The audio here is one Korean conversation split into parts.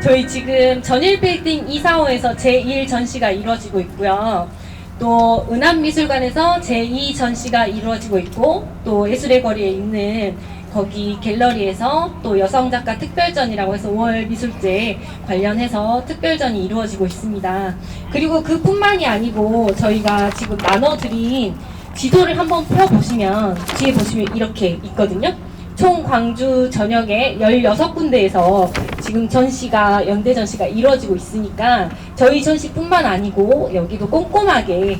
저희 지금 전일빌딩 245에서 제1 전시가 이루어지고 있고요. 또 은암미술관에서 제2 전시가 이루어지고 있고, 또 예술의 거리에 있는 거기 갤러리에서 또 여성작가 특별전이라고 해서 5월 미술제 관련해서 특별전이 이루어지고 있습니다. 그리고 그뿐만이 아니고 저희가 지금 나눠드린 지도를 한번 펴보시면 뒤에 보시면 이렇게 있거든요. 총 광주 전역에 16군데에서 지금 전시가, 연대 전시가 이루어지고 있으니까 저희 전시뿐만 아니고 여기도 꼼꼼하게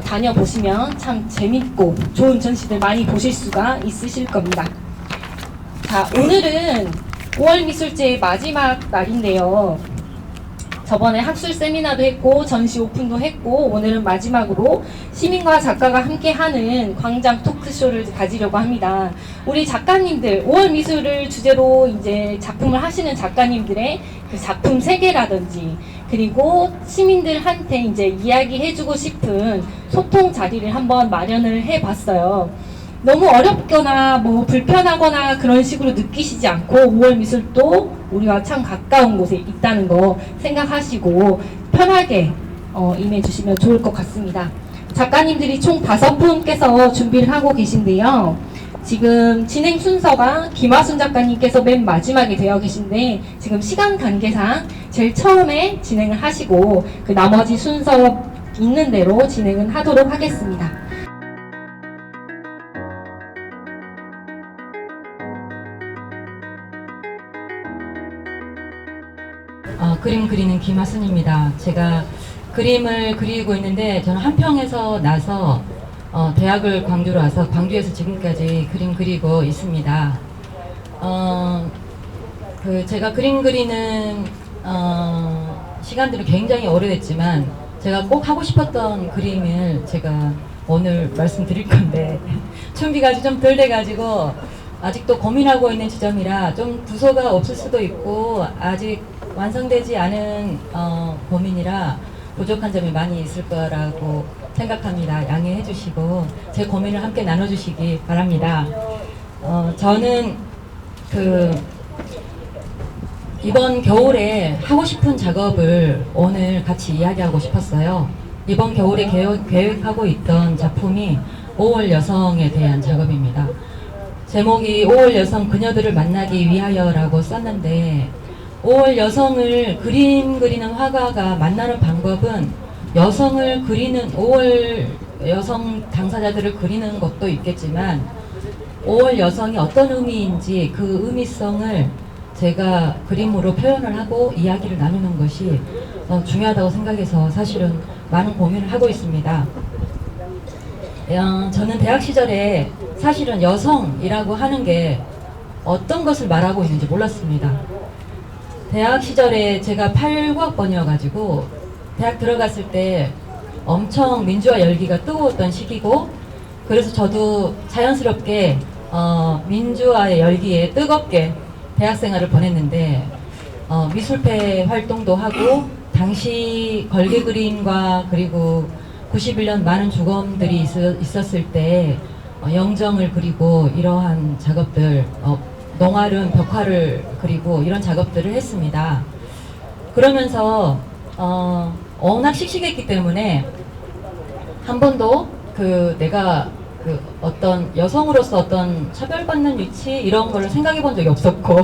다녀보시면 참 재밌고 좋은 전시들 많이 보실 수가 있으실 겁니다. 자, 오늘은 5월 미술제의 마지막 날인데요. 저번에 학술 세미나도 했고 전시 오픈도 했고 오늘은 마지막으로 시민과 작가가 함께하는 광장 토크쇼를 가지려고 합니다. 우리 작가님들 5월 미술을 주제로 이제 작품을 하시는 작가님들의 그 작품 세계라든지 그리고 시민들한테 이제 이야기해주고 싶은 소통 자리를 한번 마련을 해봤어요. 너무 어렵거나 뭐 불편하거나 그런 식으로 느끼시지 않고 5월 미술도 우리와 참 가까운 곳에 있다는 거 생각하시고 편하게 임해주시면 좋을 것 같습니다. 작가님들이 총 5분께서 준비를 하고 계신데요. 지금 진행 순서가 김하순 작가님께서 맨 마지막에 되어 계신데 지금 시간 관계상 제일 처음에 진행을 하시고 그 나머지 순서 있는 대로 진행을 하도록 하겠습니다. 그림 그리는 김하순입니다. 제가 그림을 그리고 있는데 저는 한평에서 나서 대학을 광주로 와서 광주에서 지금까지 그림 그리고 있습니다. 제가 그림 그리는 시간들이 굉장히 오래됐지만 제가 꼭 하고 싶었던 그림을 제가 오늘 말씀드릴 건데 준비가 아직 좀 덜 돼가지고 아직도 고민하고 있는 지점이라 좀 두서가 없을 수도 있고 아직 완성되지 않은 고민이라 부족한 점이 많이 있을 거라고 생각합니다. 양해해 주시고 제 고민을 함께 나눠주시기 바랍니다. 저는 이번 겨울에 하고 싶은 작업을 오늘 같이 이야기하고 싶었어요. 이번 겨울에 계획하고 있던 작품이 5월 여성에 대한 작업입니다. 제목이 5월 여성 그녀들을 만나기 위하여라고 썼는데 5월 여성을 그리는 화가가 만나는 방법은 여성을 그리는 5월 여성 당사자들을 그리는 것도 있겠지만 5월 여성이 어떤 의미인지 그 의미성을 제가 그림으로 표현을 하고 이야기를 나누는 것이 중요하다고 생각해서 사실은 많은 고민을 하고 있습니다. 저는 대학 시절에 사실은 여성이라고 하는 게 어떤 것을 말하고 있는지 몰랐습니다. 대학 시절에 제가 89학번이어가지고 대학 들어갔을 때 엄청 민주화 열기가 뜨거웠던 시기고 그래서 저도 자연스럽게 민주화의 열기에 뜨겁게 대학생활을 보냈는데 미술패 활동도 하고 당시 걸개 그림과 그리고 91년 많은 주검들이 있었을 때 영정을 그리고 이러한 작업들 농활은 벽화를 그리고 이런 작업들을 했습니다. 그러면서 워낙 씩씩했기 때문에 한 번도 내가 어떤 여성으로서 어떤 차별받는 위치 이런 거를 생각해 본 적이 없었고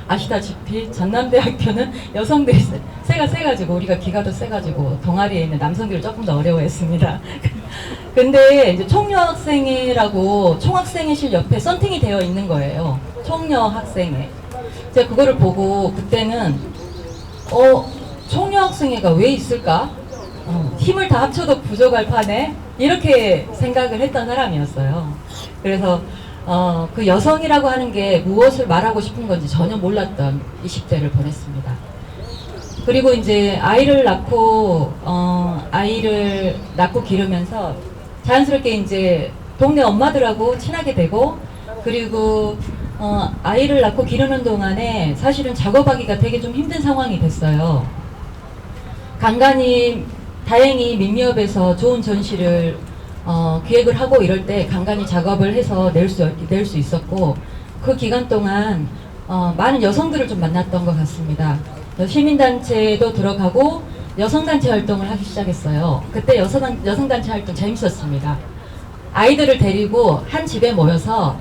아시다시피 전남대학교는 여성들이 세가 세가지고 우리가 기가 더 세가지고 동아리에 있는 남성들을 조금 더 어려워했습니다. 근데 이제 총여학생회라고 총학생회실 옆에 썬팅이 되어 있는 거예요. 총여학생회. 제가 그거를 보고 그때는 총여학생회가 왜 있을까? 힘을 다 합쳐도 부족할 판에 이렇게 생각을 했던 사람이었어요. 그래서 그 여성이라고 하는 게 무엇을 말하고 싶은 건지 전혀 몰랐던 20대를 보냈습니다. 그리고 이제 아이를 낳고 기르면서 자연스럽게 이제 동네 엄마들하고 친하게 되고 그리고 아이를 낳고 기르는 동안에 사실은 작업하기가 되게 좀 힘든 상황이 됐어요. 간간히 다행히 민미업에서 좋은 전시를 기획을 하고 이럴 때 간간히 작업을 해서 낼 수 있었고 그 기간 동안 많은 여성들을 좀 만났던 것 같습니다. 시민단체도 들어가고 여성단체 활동을 하기 시작했어요. 그때 여성단체 활동 재밌었습니다. 아이들을 데리고 한 집에 모여서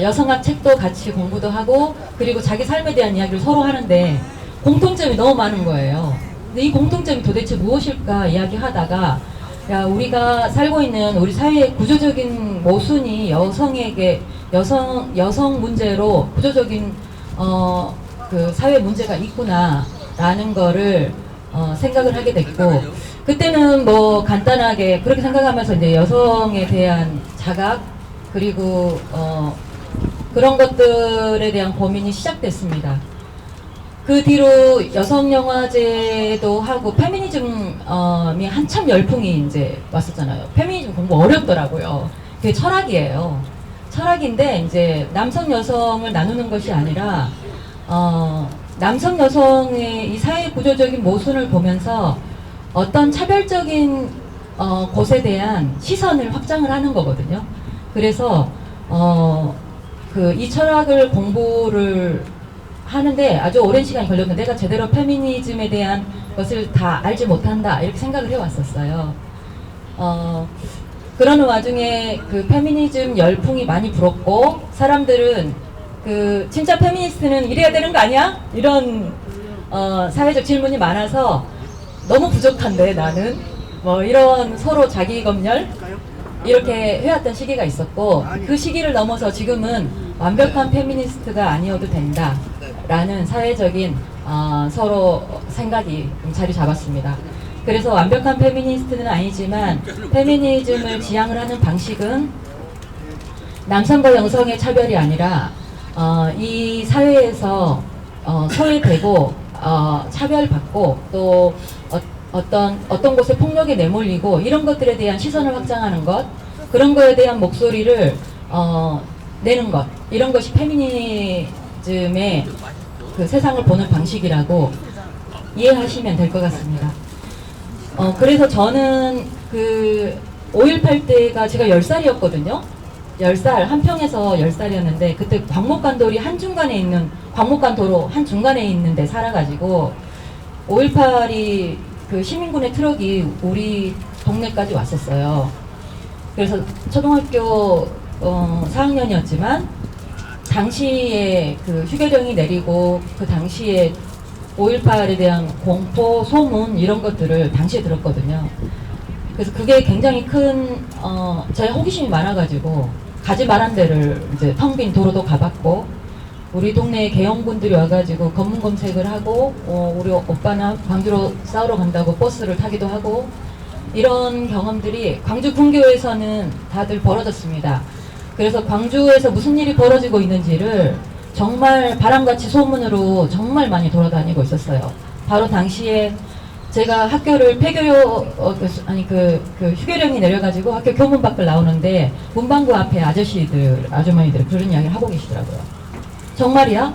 여성학 책도 같이 공부도 하고 그리고 자기 삶에 대한 이야기를 서로 하는데 공통점이 너무 많은 거예요. 근데 이 공통점이 도대체 무엇일까 이야기하다가 야, 우리가 살고 있는 우리 사회의 구조적인 모순이 여성 문제로 구조적인 그 사회 문제가 있구나라는 거를 생각을 하게 됐고, 그때는 뭐 간단하게 그렇게 생각하면서 이제 여성에 대한 자각 그리고 그런 것들에 대한 고민이 시작됐습니다. 그 뒤로 여성 영화제도 하고 페미니즘이 한참 열풍이 이제 왔었잖아요. 페미니즘 공부 어렵더라고요. 그게 철학이에요. 철학인데 이제 남성 여성을 나누는 것이 아니라 남성 여성의 이 사회 구조적인 모순을 보면서 어떤 차별적인 곳에 대한 시선을 확장을 하는 거거든요. 그래서 이 철학을 공부를 하는데 아주 오랜 시간이 걸렸는데 내가 제대로 페미니즘에 대한 것을 다 알지 못한다 이렇게 생각을 해왔었어요. 그러는 와중에 그 페미니즘 열풍이 많이 불었고 사람들은 그 진짜 페미니스트는 이래야 되는 거 아니야? 이런 사회적 질문이 많아서 너무 부족한데 나는 뭐 이런 서로 자기 검열 이렇게 해왔던 시기가 있었고 그 시기를 넘어서 지금은 완벽한 페미니스트가 아니어도 된다 라는 사회적인 서로 생각이 자리 잡았습니다. 그래서 완벽한 페미니스트는 아니지만 페미니즘을 지향을 하는 방식은 남성과 여성의 차별이 아니라 이 사회에서 소외되고 차별받고 또 어떤 곳에 폭력에 내몰리고 이런 것들에 대한 시선을 확장하는 것, 그런 거에 대한 목소리를 내는 것, 이런 것이 페미니즘의 그 세상을 보는 방식이라고 이해하시면 될 것 같습니다. 그래서 저는 그 5.18 때가 제가 10살이었거든요. 10살, 한평에서 10살이었는데 그때 광목간도리 한중간에 있는 광목간도로 한중간에 있는데 살아가지고 5.18이 그 시민군의 트럭이 우리 동네까지 왔었어요. 그래서 초등학교 4학년이었지만 당시에 그 휴교령이 내리고 그 당시에 5.18에 대한 공포, 소문 이런 것들을 당시에 들었거든요. 그래서 그게 굉장히 큰 제가 호기심이 많아가지고 가지 말한 데를 이제 텅 빈 도로도 가봤고 우리 동네에 개영군들이 와가지고 검문 검색을 하고 우리 오빠나 광주로 싸우러 간다고 버스를 타기도 하고 이런 경험들이 광주 군교에서는 다들 벌어졌습니다. 그래서 광주에서 무슨 일이 벌어지고 있는지를 정말 바람같이 소문으로 정말 많이 돌아다니고 있었어요. 바로 당시에 제가 학교를 휴교령이 내려가지고 학교 교문 밖을 나오는데 문방구 앞에 아주머니들 그런 이야기를 하고 계시더라고요. 정말이야?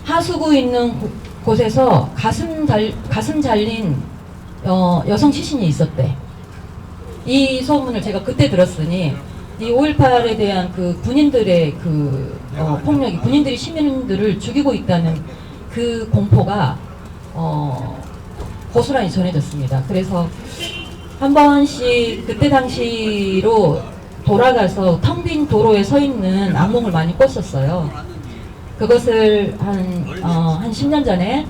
하수구 있는 곳에서 가슴 잘린 여성 시신이 있었대. 이 소문을 제가 그때 들었으니 이 5.18에 대한 그 군인들의 폭력이 군인들이 시민들을 죽이고 있다는 그 공포가 고스란히 전해졌습니다. 그래서 한 번씩 그때 당시로 돌아가서 텅 빈 도로에 서 있는 악몽을 많이 꿨었어요. 그것을 한 10년 전에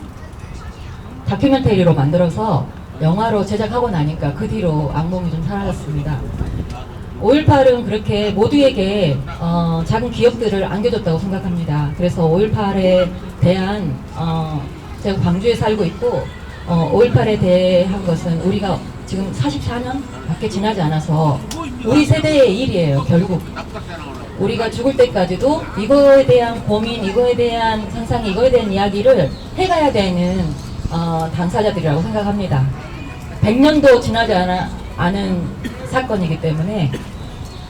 다큐멘터리로 만들어서 영화로 제작하고 나니까 그 뒤로 악몽이 좀 사라졌습니다. 5.18은 그렇게 모두에게 작은 기억들을 안겨줬다고 생각합니다. 그래서 5.18에 대한 제가 광주에 살고 있고 5.18에 대한 것은 우리가 지금 44년 밖에 지나지 않아서 우리 세대의 일이에요. 결국 우리가 죽을 때까지도 이거에 대한 고민, 이거에 대한 상상, 이거에 대한 이야기를 해가야 되는 당사자들이라고 생각합니다. 100년도 지나지 않은 사건이기 때문에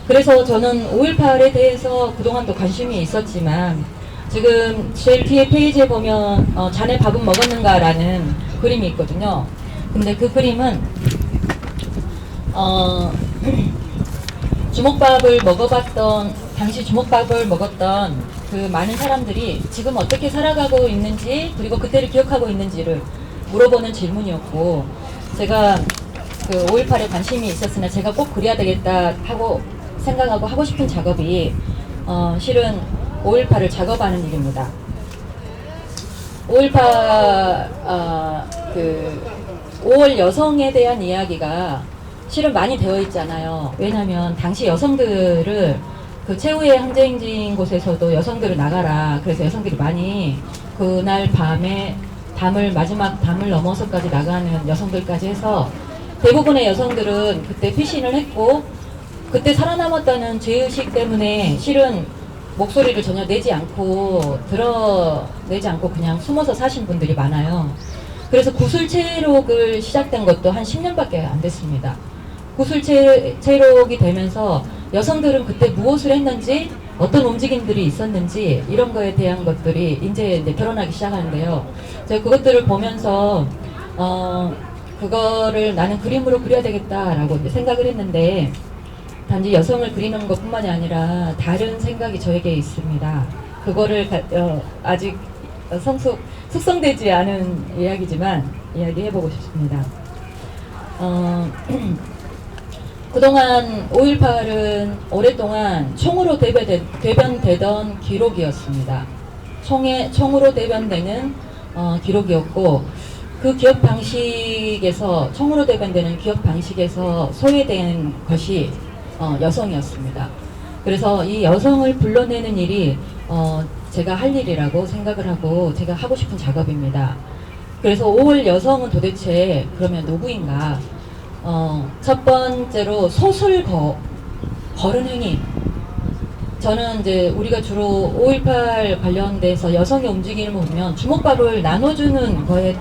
그래서 저는 5.18에 대해서 그동안도 관심이 있었지만 지금 제일 뒤에 페이지에 보면 자네 밥은 먹었는가 라는 그림이 있거든요. 근데 그 그림은 주먹밥을 먹어봤던 당시 주먹밥을 먹었던 그 많은 사람들이 지금 어떻게 살아가고 있는지 그리고 그때를 기억하고 있는지를 물어보는 질문이었고, 제가 그 5.18에 관심이 있었으나 제가 꼭 그래야 되겠다 하고 생각하고 하고 싶은 작업이 실은 5.18을 작업하는 일입니다. 5.18 그 5월 여성에 대한 이야기가 실은 많이 되어 있잖아요. 왜냐하면 당시 여성들을 그 최후의 항쟁진 곳에서도 여성들을 나가라. 그래서 여성들이 많이 그날 밤에 마지막 담을 넘어서까지 나가는 여성들까지 해서 대부분의 여성들은 그때 피신을 했고, 그때 살아남았다는 죄의식 때문에 실은 목소리를 전혀 내지 않고 드러내지 않고 그냥 숨어서 사신 분들이 많아요. 그래서 구술체록을 시작된 것도 한 10년밖에 안 됐습니다. 구술체록이 되면서 여성들은 그때 무엇을 했는지, 어떤 움직임들이 있었는지 이런 거에 대한 것들이 이제 드러나기 시작하는데요. 제가 그것들을 보면서 그거를 나는 그림으로 그려야 되겠다라고 생각을 했는데, 단지 여성을 그리는 것뿐만이 아니라 다른 생각이 저에게 있습니다. 그거를 아직 숙성되지 않은 이야기지만 이야기해보고 싶습니다. 그동안 5.18은 오랫동안 총으로 대변되던 기록이었습니다. 총으로 대변되는 기록이었고, 그 기억 방식에서, 총으로 대변되는 기억 방식에서 소외된 것이 여성이었습니다. 그래서 이 여성을 불러내는 일이 제가 할 일이라고 생각을 하고 제가 하고 싶은 작업입니다. 그래서 5월 여성은 도대체 그러면 누구인가? 첫 번째로 소술 거른 행위. 저는 이제 우리가 주로 5.18 관련돼서 여성의 움직임을 보면 주먹밥을 나눠주는 거에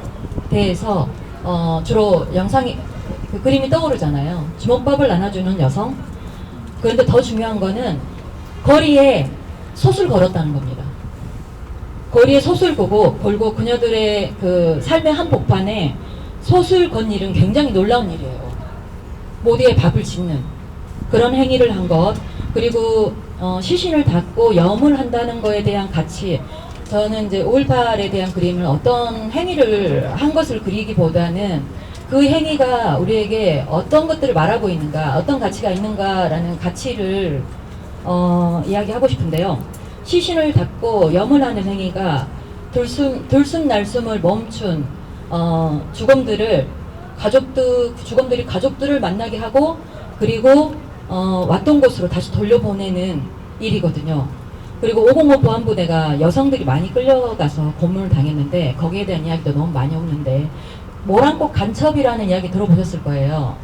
대해서 주로 그 그림이 떠오르잖아요. 주먹밥을 나눠주는 여성. 그런데 더 중요한 거는 거리에 솥을 걸었다는 겁니다. 거리에 솥을 걸고 그녀들의 그 삶의 한복판에 솥을 건 일은 굉장히 놀라운 일이에요. 모두의 밥을 짓는 그런 행위를 한 것, 그리고 시신을 닦고 염을 한다는 거에 대한 가치. 저는 이제 5.18에 대한 그림을 어떤 행위를 한 것을 그리기보다는 그 행위가 우리에게 어떤 것들을 말하고 있는가, 어떤 가치가 있는가라는 가치를 이야기하고 싶은데요. 시신을 닦고 염을 하는 행위가 들숨날숨을 멈춘 죽음들이 가족들을 만나게 하고, 그리고 왔던 곳으로 다시 돌려보내는 일이거든요. 그리고 505 보안부대가 여성들이 많이 끌려가서 고문을 당했는데 거기에 대한 이야기도 너무 많이 오는데, 모란꽃 간첩이라는 이야기 들어보셨을 거예요.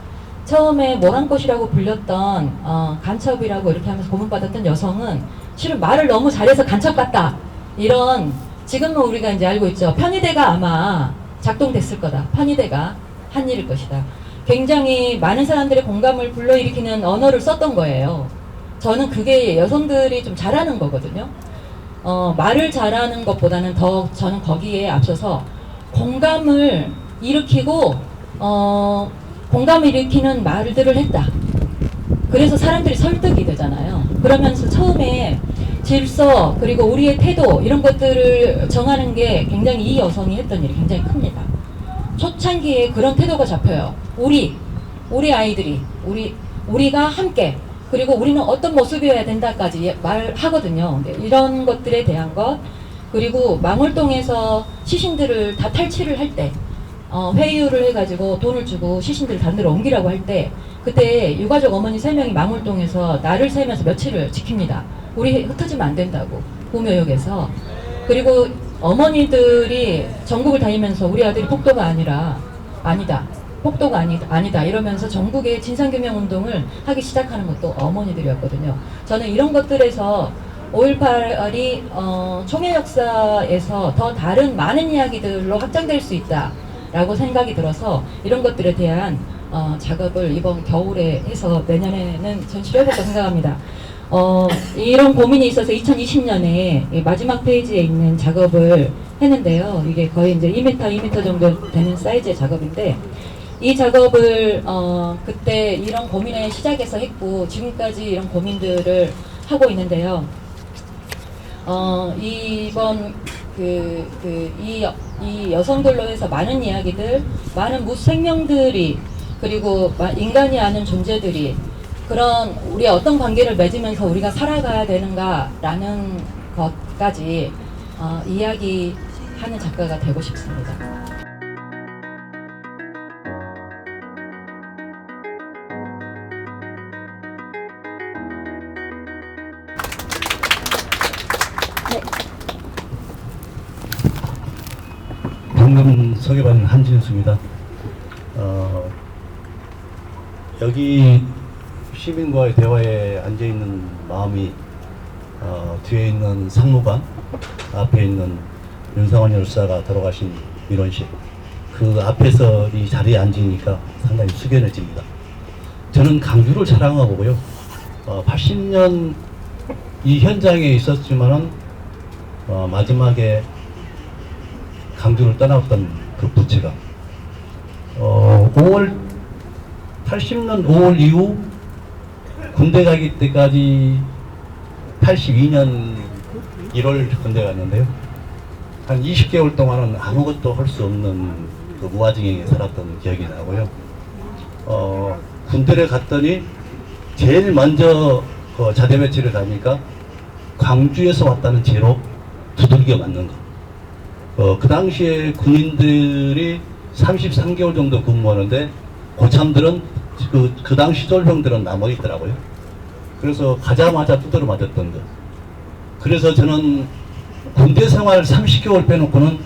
처음에 모란꽃이라고 불렸던 간첩이라고 이렇게 하면서 고문받았던 여성은 실은 말을 너무 잘해서 간첩 같다, 이런, 지금은 우리가 이제 알고 있죠. 편의대가 아마 작동됐을 거다. 편의대가 한 일일 것이다. 굉장히 많은 사람들의 공감을 불러일으키는 언어를 썼던 거예요. 저는 그게 여성들이 좀 잘하는 거거든요. 말을 잘하는 것보다는 더 저는 거기에 앞서서 공감을 일으키고 공감을 일으키는 말들을 했다. 그래서 사람들이 설득이 되잖아요. 그러면서 처음에 질서 그리고 우리의 태도 이런 것들을 정하는 게 굉장히 이 여성이 했던 일이 굉장히 큽니다. 초창기에 그런 태도가 잡혀요. 우리 아이들이 우리가 함께, 그리고 우리는 어떤 모습이어야 된다까지 말하거든요. 이런 것들에 대한 것, 그리고 망월동에서 시신들을 다 탈취를 할 때 회유를 해가지고 돈을 주고 시신들을 다른 데로 옮기라고 할 때, 그때 유가족 어머니 3명이 망월동에서 날을 새면서 며칠을 지킵니다. 우리 흩어지면 안 된다고, 구묘역에서. 그리고 어머니들이 전국을 다니면서 우리 아들이 폭도가 아니다, 폭도가 아니다 이러면서 전국의 진상규명운동을 하기 시작하는 것도 어머니들이었거든요. 저는 이런 것들에서 5.18이 총회 역사에서 더 다른 많은 이야기들로 확장될 수 있다라고 생각이 들어서 이런 것들에 대한 작업을 이번 겨울에 해서 내년에는 전시를 해볼까 생각합니다. 이런 고민이 있어서 2020년에 마지막 페이지에 있는 작업을 했는데요. 이게 거의 이제 2m 정도 되는 사이즈의 작업인데, 이 작업을 그때 이런 고민을 시작해서 했고 지금까지 이런 고민들을 하고 있는데요. 이번 이 여성들로 해서 많은 이야기들, 많은 무생명들이, 그리고 인간이 아는 존재들이 그런 우리 어떤 관계를 맺으면서 우리가 살아가야 되는가라는 것까지 이야기하는 작가가 되고 싶습니다. 방금 소개받은 한진수입니다. 여기 시민과의 대화에 앉아있는 마음이 뒤에 있는 상무관, 앞에 있는 윤상원 열사가 돌아가신 민원실, 그 앞에서 이 자리에 앉으니까 상당히 숙연해집니다. 저는 강주를 사랑하고요. 80년 이 현장에 있었지만은 마지막에 강주를 떠났던 그 부채가 80년 5월 이후 군대 가기 때까지 82년 1월 군대 갔는데요. 한 20개월 동안은 아무것도 할 수 없는 그 무아징에 살았던 기억이 나고요. 군대를 갔더니 제일 먼저 자대 배치를 가니까 광주에서 왔다는 죄로 두들겨 맞는 거. 그 당시에 군인들이 33개월 정도 근무하는데 고참들은 그 당시 쫄병들은 남아 있더라고요. 그래서 가자마자 두드려 맞았던 거. 그래서 저는 군대 생활 30개월 빼놓고는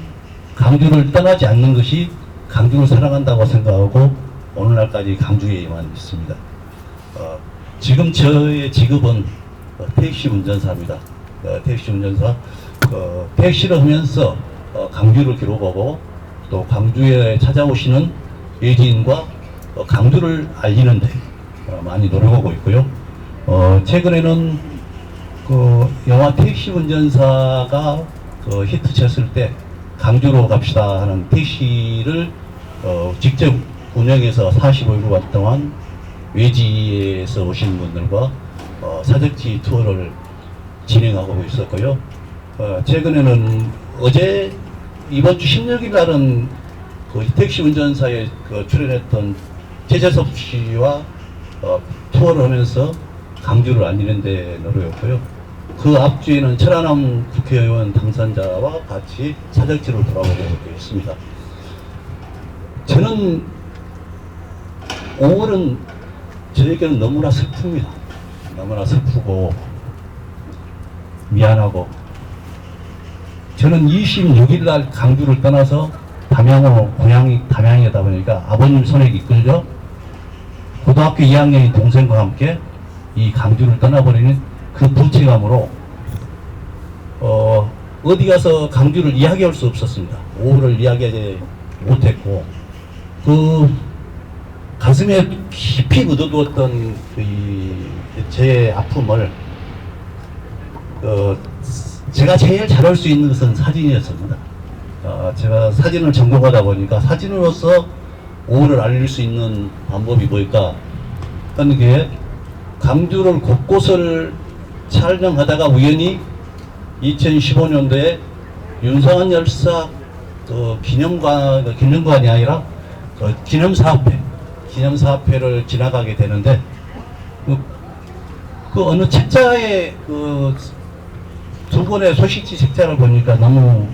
강주를 떠나지 않는 것이 강주를 사랑한다고 생각하고 오늘날까지 강주에만 있습니다. 지금 저의 직업은 택시 운전사입니다. 택시 운전사. 택시를 하면서 강주를 기록하고 또 강주에 찾아오시는 외지인과 강주를 알리는데 많이 노력하고 있고요. 최근에는 영화 택시 운전사가 히트쳤을 때 강주로 갑시다 하는 택시를 직접 운영해서 45일 동안 외지에서 오신 분들과 사적지 투어를 진행하고 있었고요. 최근에는 어제 이번 주 16일 날은 그 택시 운전사에 출연했던 최재섭 씨와 투어를 하면서 강주를 알리는 데 노력했고요. 그 앞주에는 천안함 국회의원 당선자와 같이 사적지로 돌아보고 있습니다. 저는 5월은 저에게는 너무나 슬픕니다. 너무나 슬프고 미안하고, 저는 26일 날 강주를 떠나서 담양으로, 고향이 담양이다 보니까 아버님 손에 이끌려 고등학교 2학년인 동생과 함께 이 강주를 떠나버리는 그 부채감으로 어디 가서 강주를 이야기할 수 없었습니다. 5월을 이야기하지 못했고, 그 가슴에 깊이 묻어두었던 제 아픔을 제가 제일 잘할 수 있는 것은 사진이었습니다. 제가 사진을 전공하다 보니까 사진으로서 5월을 알릴 수 있는 방법이 뭘까 하는 게, 강주를 곳곳을 촬영하다가 우연히 2015년도에 윤상원 열사 기념관이 아니라 기념사업회를 지나가게 되는데, 그 어느 책자에 두 번의 소식지 책자를 보니까 너무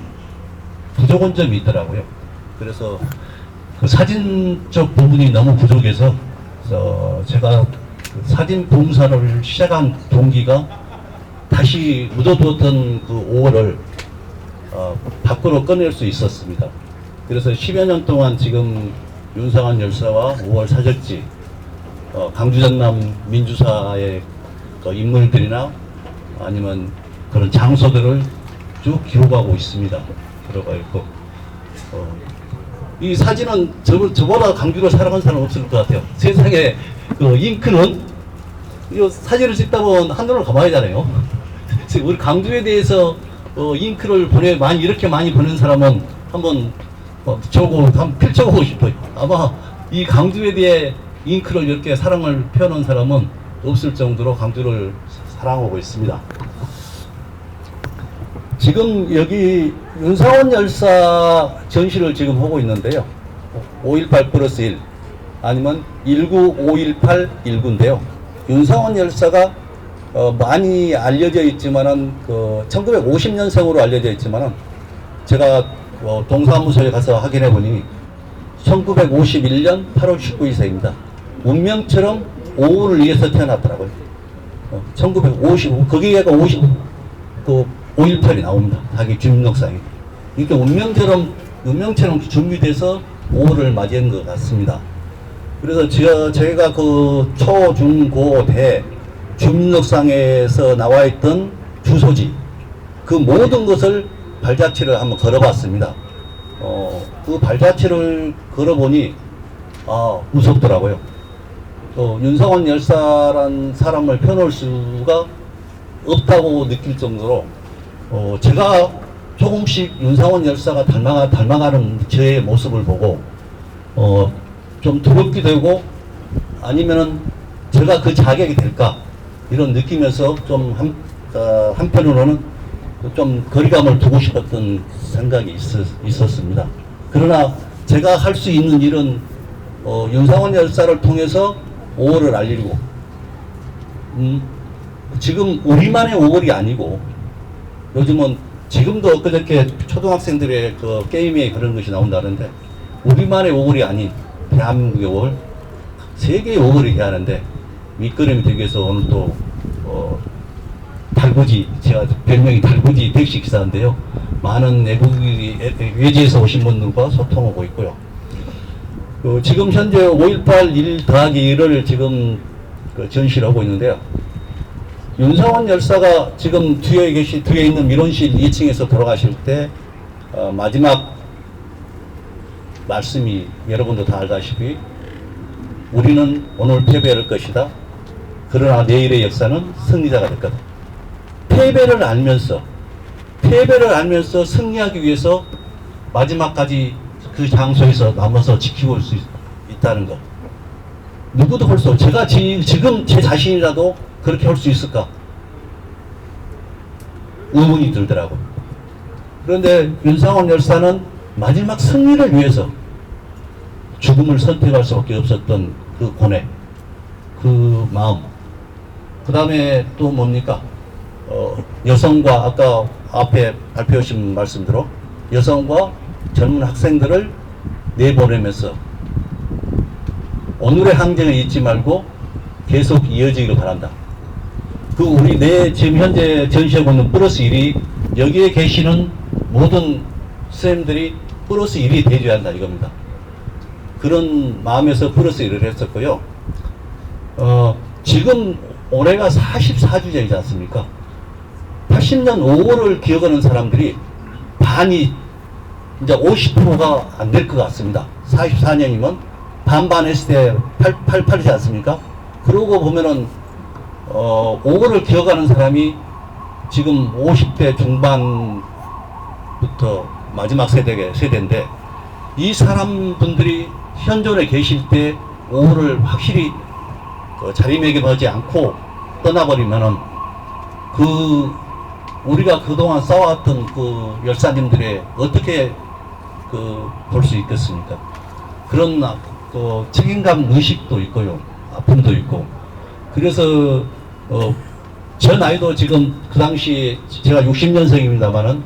부족한 점이 있더라고요. 그래서 그 사진적 부분이 너무 부족해서 제가 사진 봉사를 시작한 동기가 다시 묻어두었던 그 5월을 밖으로 꺼낼 수 있었습니다. 그래서 10여 년 동안 지금 윤상원 열사와 5월 사적지, 강주 전남 민주사의 인물들이나 아니면 그런 장소들을 쭉 기록하고 있습니다. 들어가 있고, 이 사진은 저보다 강주를 사랑하는 사람 없을 것 같아요. 세상에 잉크는 이 사진을 찍다 보면 한눈을 감아야 하잖아요. 우리 강주에 대해서 잉크를 이렇게 많이 보낸 사람은 한번 한번 펼쳐보고 싶어요. 아마 이 강주에 대해 잉크를 이렇게 사랑을 표현한 사람은 없을 정도로 강주를 사랑하고 있습니다. 지금 여기 윤상원 열사 전시를 지금 하고 있는데요. 5.18 플러스 1 아니면 19,518 19인데요. 윤상원 열사가 많이 알려져 있지만은 1950년생으로 알려져 있지만은 제가 동사무소에 가서 확인해 보니 1951년 8월 19일생입니다. 운명처럼 오후를 위해서 태어났더라고요. 1955 거기에가 5.18이 나옵니다. 자기 주민록상에. 이렇게 운명처럼 준비돼서 5월을 맞이한 것 같습니다. 그래서 저희가 그 초, 중, 고, 대 주민록상에서 나와 있던 주소지 그 모든 것을 발자취를 한번 걸어봤습니다. 그 발자취를 걸어보니 무섭더라고요. 또 윤상원 열사란 사람을 펴놓을 수가 없다고 느낄 정도로 제가 조금씩 윤상원 열사가 닮아가는 저의 모습을 보고 좀 두렵기도 하고 아니면은 제가 그 자격이 될까 이런 느끼면서 좀 한편으로는 좀 거리감을 두고 싶었던 생각이 있었습니다. 그러나 제가 할 수 있는 일은 윤상원 열사를 통해서 5월을 알리고 지금 우리만의 5월이 아니고 요즘은 지금도 엊그저께 초등학생들의 그 게임에 그런 것이 나온다는데 우리만의 5월이 아닌 대한민국의 5월 세계의 5월이 돼야 하는데 밑거름이 되기 위해서 오늘 또 달구지 제가 별명이 달구지 택시 기사인데요. 많은 외지에서 오신 분들과 소통하고 있고요. 지금 현재 5.18 1 더하기 1을 지금 전시를 하고 있는데요. 윤상원 열사가 지금 뒤에 있는 민원실 2층에서 돌아가실 때 마지막 말씀이 여러분도 다 알다시피 우리는 오늘 패배할 것이다. 그러나 내일의 역사는 승리자가 될 거다. 패배를 알면서 승리하기 위해서 마지막까지 그 장소에서 남아서 지키고 올 수 있다는 것. 누구도 할 수 없어. 제가 지금 제 자신이라도 그렇게 할 수 있을까? 의문이 들더라고. 그런데 윤상원 열사는 마지막 승리를 위해서 죽음을 선택할 수밖에 없었던 그 고뇌, 그 마음. 그 다음에 또 뭡니까? 여성과 아까 앞에 발표하신 말씀대로 여성과 젊은 학생들을 내보내면서 오늘의 항쟁을 잊지 말고 계속 이어지기를 바란다. 우리 지금 현재 전시하고 있는 플러스 1이 여기에 계시는 모든 선생님들이 플러스 1이 되어야 한다 이겁니다. 그런 마음에서 플러스 1을 했었고요. 지금 올해가 44주년이지 않습니까? 80년 5월을 기억하는 사람들이 반이 이제 50%가 안 될 것 같습니다. 44년이면 반반 했을 때 88이지 않습니까? 그러고 보면은 5월을 기억하는 사람이 지금 50대 중반부터 마지막 세대인데 이 사람분들이 현존에 계실 때 5월을 확실히 자리매김하지 않고 떠나버리면은 우리가 그동안 싸워왔던 그 열사님들의 어떻게 볼 수 있겠습니까? 그런 책임감 의식도 있고요. 아픔도 있고. 그래서 저 나이도 지금 그 당시 제가 60년생입니다만은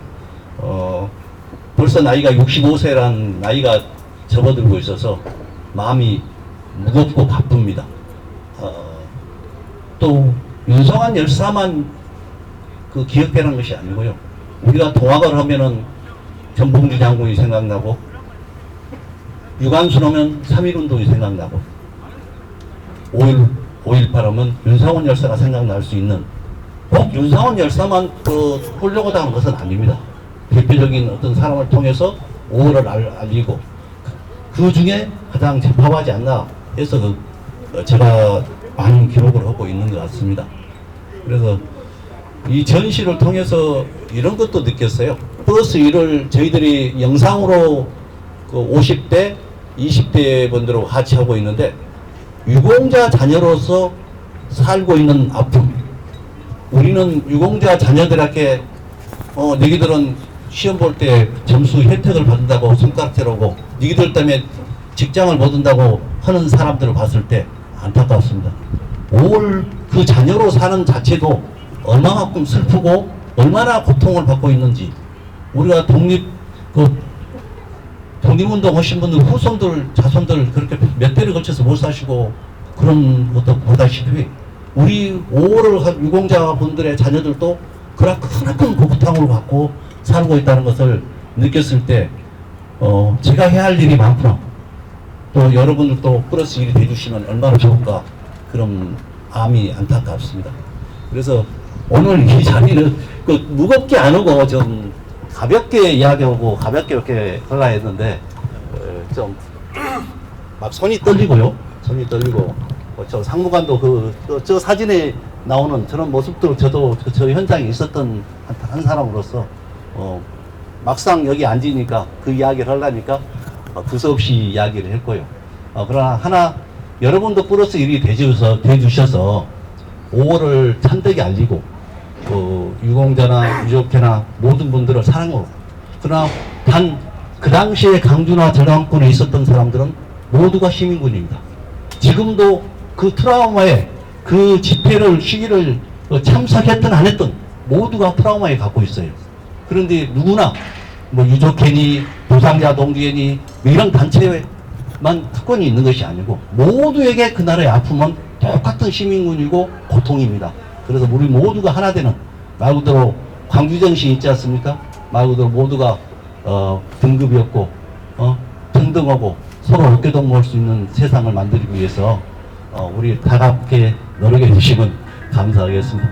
벌써 나이가 65세란 나이가 접어들고 있어서 마음이 무겁고 바쁩니다. 또 윤상원 열사만 기억되는 것이 아니고요. 우리가 동학을 하면은 전봉주 장군이 생각나고 유관순 하면 3.1운동이 생각나고 5.18 하면 윤상원 열사가 생각날 수 있는 꼭 윤상원 열사만 보려고 하는 것은 아닙니다. 대표적인 어떤 사람을 통해서 5월을 알리고 그 중에 가장 적합하지 않나 해서 제가 많은 기록을 하고 있는 것 같습니다. 그래서 이 전시를 통해서 이런 것도 느꼈어요. 플러스 1을 저희들이 영상으로 50대, 20대 분들하고 같이 하고 있는데 유공자 자녀로서 살고 있는 아픔. 우리는 유공자 자녀들에게 너희들은 시험 볼 때 점수 혜택을 받는다고 손가락질하고 너희들 때문에 직장을 못 얻는다고 하는 사람들을 봤을 때 안타깝습니다. 5월 그 자녀로 사는 자체도 얼마만큼 슬프고 얼마나 고통을 받고 있는지 우리가 독립운동 하신 분들 후손들 자손들 그렇게 몇 대를 걸쳐서 못 사시고 그런 것도 보다시피 우리 5월을 유공자분들의 자녀들도 크나큰 고통을 받고 살고 있다는 것을 느꼈을 때 제가 해야 할 일이 많구나. 또 여러분들도 플러스 일이 돼주시면 얼마나 좋을까. 그런 마음이 안타깝습니다. 그래서 오늘 이 자리는 무겁게 안 오고 좀 가볍게 이야기하고 가볍게 이렇게 하려 했는데 좀 막 손이 떨리고요. 손이 떨리고 저 상무관도 저 사진에 나오는 저런 모습도 저도 저 현장에 있었던 한 사람으로서 막상 여기 앉으니까 그 이야기를 하려니까 두서없이 이야기를 했고요. 그러나 하나 여러분도 플러스 일이 돼주셔서 5월을 찬되게 알리고 유공자나 유족회나 모든 분들을 사랑으로 그러나 단 그 당시에 강주나 전황권에 있었던 사람들은 모두가 시민군입니다. 지금도 그 트라우마에 그 집회를 시기를 참석했든 안 했든 모두가 트라우마에 갖고 있어요. 그런데 누구나 유족회니 보상자 동지회니 이런 단체만 특권이 있는 것이 아니고 모두에게 그날의 아픔은 똑같은 시민군이고 고통입니다. 그래서 우리 모두가 하나 되는 말 그대로 광주정신 있지 않습니까? 말 그대로 모두가 등급이 없고 등등하고 서로 어깨동무할 수 있는 세상을 만들기 위해서 우리 다 함께 노력해 주시면 감사하겠습니다.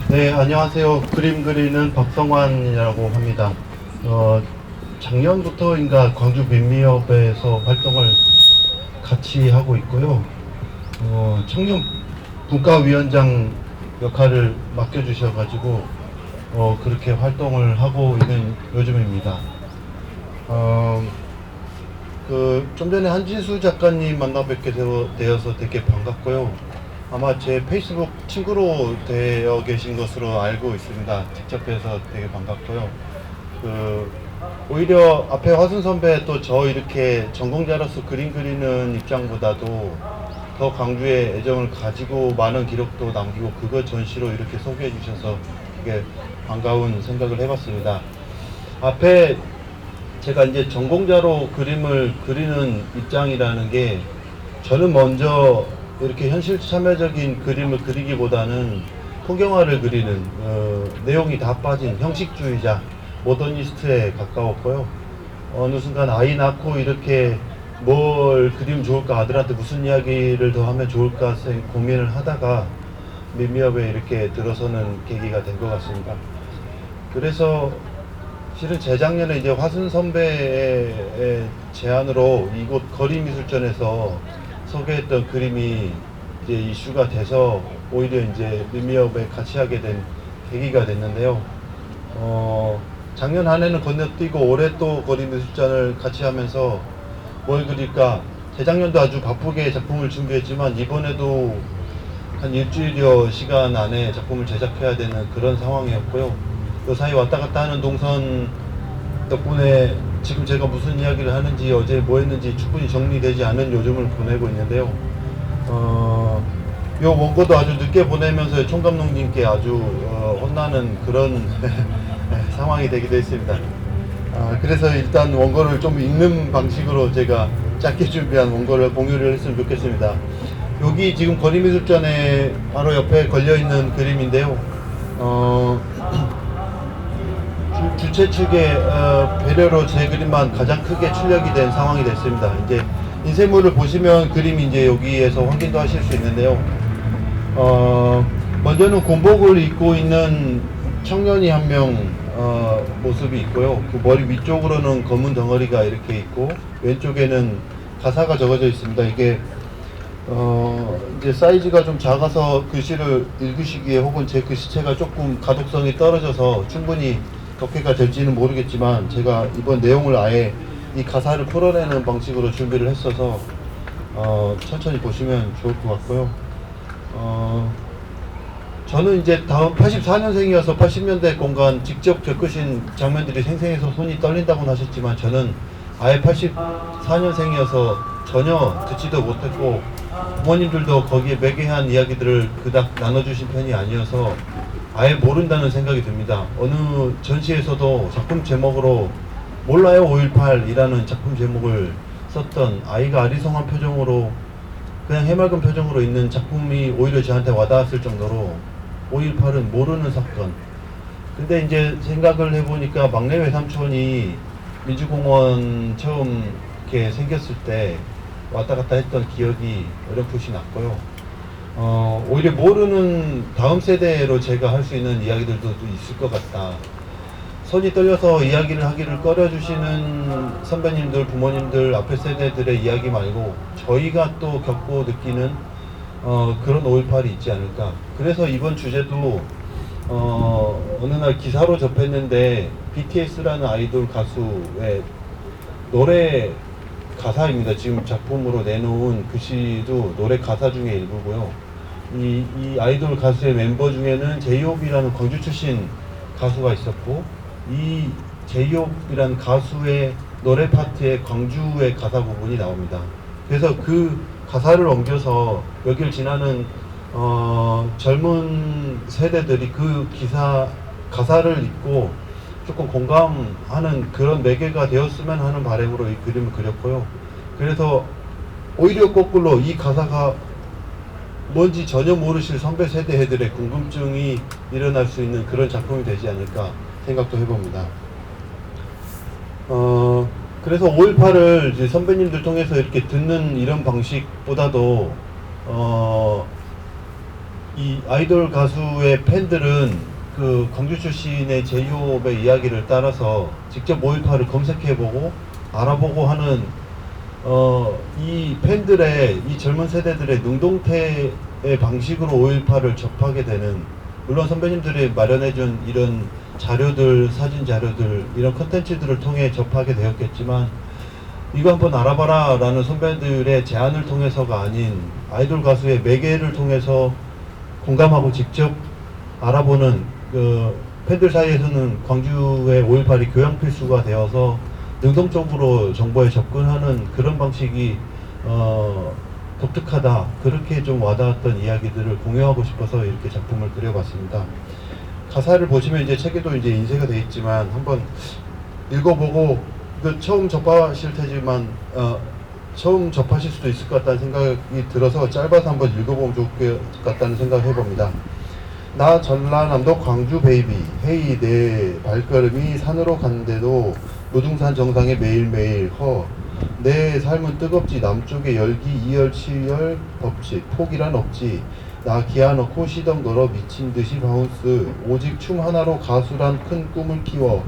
네, 안녕하세요. 그림 그리는 박성환이라고 합니다. 작년부터인가 광주 민미협에서 활동을 같이 하고 있고요. 청년 분과위원장 역할을 맡겨주셔가지고 그렇게 활동을 하고 있는 요즘입니다. 좀 전에 한진수 작가님 만나 뵙게 되어서 되게 반갑고요. 아마 제 페이스북 친구로 되어 계신 것으로 알고 있습니다. 직접 뵈서 되게 반갑고요. 오히려 앞에 화순 선배 또 저 이렇게 전공자로서 그림 그리는 입장보다도 더 광주에 애정을 가지고 많은 기록도 남기고 그거 전시로 이렇게 소개해 주셔서 되게 반가운 생각을 해봤습니다. 앞에 제가 이제 전공자로 그림을 그리는 입장이라는 게 저는 먼저 이렇게 현실 참여적인 그림을 그리기보다는 풍경화를 그리는 내용이 다 빠진 형식주의자 모더니스트에 가까웠고요. 어느 순간 아이 낳고 이렇게 뭘 그리면 좋을까, 아들한테 무슨 이야기를 더 하면 좋을까 고민을 하다가 민미협에 이렇게 들어서는 계기가 된 것 같습니다. 그래서 실은 재작년에 이제 화순 선배의 제안으로 이곳 거리미술전에서 소개했던 그림이 이제 이슈가 돼서 오히려 이제 민미협에 같이 하게 된 계기가 됐는데요. 작년 한 해는 건너뛰고 올해 또 거리미술전을 같이 하면서 뭘 그릴까? 재작년도 아주 바쁘게 작품을 준비했지만 이번에도 한 일주일여 시간 안에 작품을 제작해야 되는 그런 상황이었고요. 그 사이 왔다 갔다 하는 동선 덕분에 지금 제가 무슨 이야기를 하는지 어제 뭐 했는지 충분히 정리되지 않은 요즘을 보내고 있는데요. 요 원고도 아주 늦게 보내면서 총감독님께 아주 혼나는 그런 상황이 되기도 했습니다. 그래서 일단 원고를 좀 읽는 방식으로 제가 짧게 준비한 원고를 공유를 했으면 좋겠습니다. 여기 지금 거리미술전에 바로 옆에 걸려있는 그림인데요. 주최 측의 배려로 제 그림만 가장 크게 출력이 된 상황이 됐습니다. 이제 인쇄물을 보시면 그림이 이제 여기에서 확인도 하실 수 있는데요. 먼저는 곤복을 입고 있는 청년이 한 명 모습이 있고요. 그 머리 위쪽으로는 검은 덩어리가 이렇게 있고 왼쪽에는 가사가 적어져 있습니다. 이게 이제 사이즈가 좀 작아서 글씨를 읽으시기에 혹은 제 글씨체가 조금 가독성이 떨어져서 충분히 덕회가 될지는 모르겠지만 제가 이번 내용을 아예 이 가사를 풀어내는 방식으로 준비를 했어서 천천히 보시면 좋을 것 같고요. 저는 이제 다음 84년생이어서 80년대 공간 직접 겪으신 장면들이 생생해서 손이 떨린다고는 하셨지만, 저는 아예 84년생이어서 전혀 듣지도 못했고 부모님들도 거기에 매개한 이야기들을 그닥 나눠주신 편이 아니어서 아예 모른다는 생각이 듭니다. 어느 전시에서도 작품 제목으로 몰라요 5.18이라는 작품 제목을 썼던, 아이가 아리송한 표정으로 그냥 해맑은 표정으로 있는 작품이 오히려 저한테 와닿았을 정도로 5.18은 모르는 사건. 근데 이제 생각을 해보니까 막내 외삼촌이 민주공원 처음 이렇게 생겼을 때 왔다 갔다 했던 기억이 어렴풋이 났고요. 오히려 모르는 다음 세대로 제가 할 수 있는 이야기들도 있을 것 같다. 손이 떨려서 이야기를 하기를 꺼려주시는 선배님들, 부모님들, 앞에 세대들의 이야기 말고 저희가 또 겪고 느끼는 그런 5.18이 있지 않을까. 그래서 이번 주제도 어느 날 기사로 접했는데 BTS라는 아이돌 가수의 노래 가사입니다. 지금 작품으로 내놓은 글씨도 노래 가사 중에 일부고요. 이 아이돌 가수의 멤버 중에는 제이홉이라는 광주 출신 가수가 있었고, 이 제이홉이라는 가수의 노래 파트에 광주의 가사 부분이 나옵니다. 그래서 그 가사를 옮겨서 여길 지나는 젊은 세대들이 그 가사를 읽고 조금 공감하는 그런 매개가 되었으면 하는 바람으로 이 그림을 그렸고요. 그래서 오히려 거꾸로 이 가사가 뭔지 전혀 모르실 선배 세대들의 궁금증이 일어날 수 있는 그런 작품이 되지 않을까 생각도 해봅니다. 그래서 5.18을 이제 선배님들 통해서 이렇게 듣는 이런 방식보다도 이 아이돌 가수의 팬들은 그 광주 출신의 제이홉의 이야기를 따라서 직접 5.18을 검색해보고 알아보고 하는 이 팬들의, 이 젊은 세대들의 능동태의 방식으로 5.18을 접하게 되는, 물론 선배님들이 마련해준 이런 자료들, 사진 자료들, 이런 컨텐츠들을 통해 접하게 되었겠지만, 이거 한번 알아봐라 라는 선배들의 제안을 통해서가 아닌 아이돌 가수의 매개를 통해서 공감하고 직접 알아보는 팬들 사이에서는 광주의 5.18이 교양 필수가 되어서 능동적으로 정보에 접근하는 그런 방식이 독특하다, 그렇게 좀 와닿았던 이야기들을 공유하고 싶어서 이렇게 작품을 그려봤습니다. 가사를 보시면 이제 책에도 이제 인쇄가 되어 있지만 한번 읽어보고, 이거 처음 접하실 테지만 처음 접하실 수도 있을 것 같다는 생각이 들어서 짧아서 한번 읽어보면 좋을 것 같다는 생각을 해봅니다. 나 전라남도 광주 베이비, 헤이 내 발걸음이 산으로 간대도 무등산 정상에 매일매일 내 삶은 뜨겁지, 남쪽에 열기 2열 7열 덥지, 폭이란 없지, 나 기아 넣고 시동 걸어 미친듯이 바운스, 오직 춤 하나로 가수란 큰 꿈을 키워,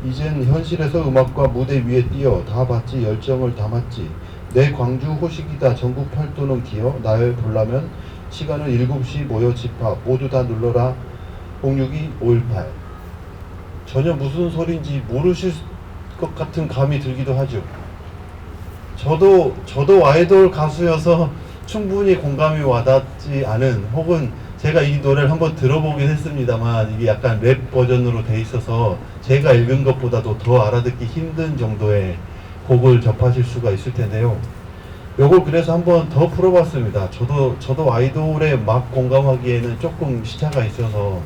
이젠 현실에서 음악과 무대 위에 뛰어, 다 봤지 열정을 담았지, 내 광주 호식이다 전국 팔도는 기어, 날 불라면 시간은 7시 모여 집합, 모두 다 눌러라 062 5.18. 전혀 무슨 소린지 모르실 것 같은 감이 들기도 하죠. 저도 아이돌 가수여서 충분히 공감이 와닿지 않은, 혹은 제가 이 노래를 한번 들어보긴 했습니다만 이게 약간 랩 버전으로 돼 있어서 제가 읽은 것보다도 더 알아듣기 힘든 정도의 곡을 접하실 수가 있을 텐데요. 요걸 그래서 한번 더 풀어봤습니다. 저도 아이돌에 막 공감하기에는 조금 시차가 있어서,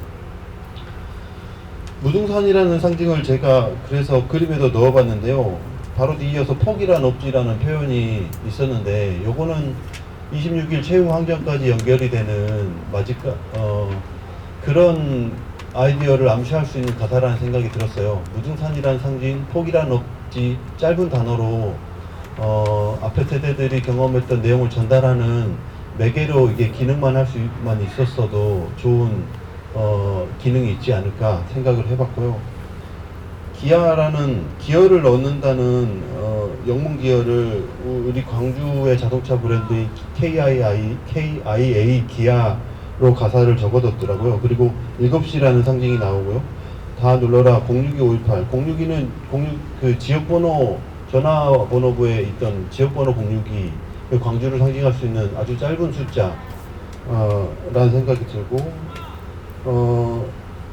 무등산이라는 상징을 제가 그래서 그림에도 넣어봤는데요. 바로 뒤이어서 폭이란 없지라는 표현이 있었는데, 요거는 26일 채용 환경까지 연결이 되는 그런 아이디어를 암시할 수 있는 가사라는 생각이 들었어요. 무등산이란 상징, 폭이란 없지, 짧은 단어로 앞에 세대들이 경험했던 내용을 전달하는 매개로 이게 기능만 할 수만 있었어도 좋은 기능이 있지 않을까 생각을 해봤고요. 기아라는 기어를 넣는다는 영문 기어를 우리 광주의 자동차 브랜드인 KIA 기아로 가사를 적어뒀더라고요. 그리고 7시라는 상징이 나오고요. 다 눌러라 062-518. 062는 그 지역번호 전화번호부에 있던 지역번호 062 광주를 상징할 수 있는 아주 짧은 숫자 라는 생각이 들고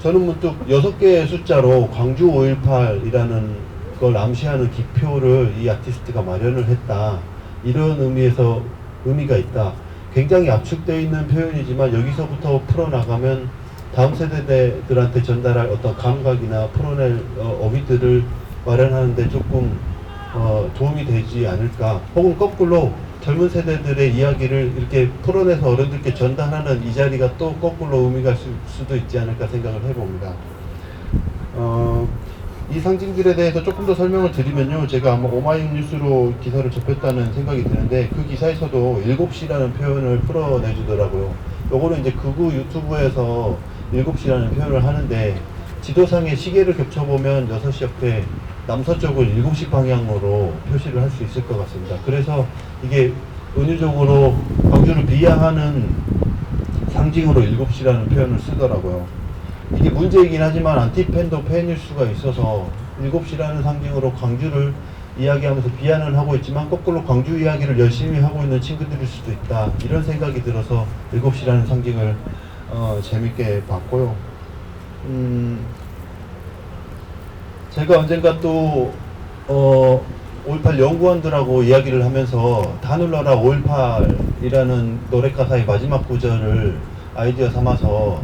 저는 문득 6개의 숫자로 광주 5.18이라는 걸 암시하는 기표를 이 아티스트가 마련을 했다. 이런 의미가 있다. 굉장히 압축되어 있는 표현이지만 여기서부터 풀어나가면 다음 세대들한테 전달할 어떤 감각이나 풀어낼 어휘들을 마련하는데 조금 도움이 되지 않을까. 혹은 거꾸로 젊은 세대들의 이야기를 이렇게 풀어내서 어른들께 전달하는 이 자리가 또 거꾸로 의미가 있을 수도 있지 않을까 생각을 해봅니다. 이 상징들에 대해서 조금 더 설명을 드리면요. 제가 아마 오마이뉴스로 기사를 접했다는 생각이 드는데 그 기사에서도 7시라는 표현을 풀어내주더라고요. 요거는 이제 극우 유튜브에서 7시라는 표현을 하는데 지도상에 시계를 겹쳐보면 6시 옆에 남서쪽을 7시 방향으로 표시를 할 수 있을 것 같습니다. 그래서 이게 은유적으로 광주를 비하하는 상징으로 7시라는 표현을 쓰더라고요. 이게 문제이긴 하지만 안티팬도 팬일 수가 있어서 7시라는 상징으로 광주를 이야기하면서 비하는 하고 있지만 거꾸로 광주 이야기를 열심히 하고 있는 친구들일 수도 있다. 이런 생각이 들어서 7시라는 상징을 재밌게 봤고요. 제가 언젠가 또 5.18 연구원들하고 이야기를 하면서 다 눌러라 5.18이라는 노래 가사의 마지막 구절을 아이디어 삼아서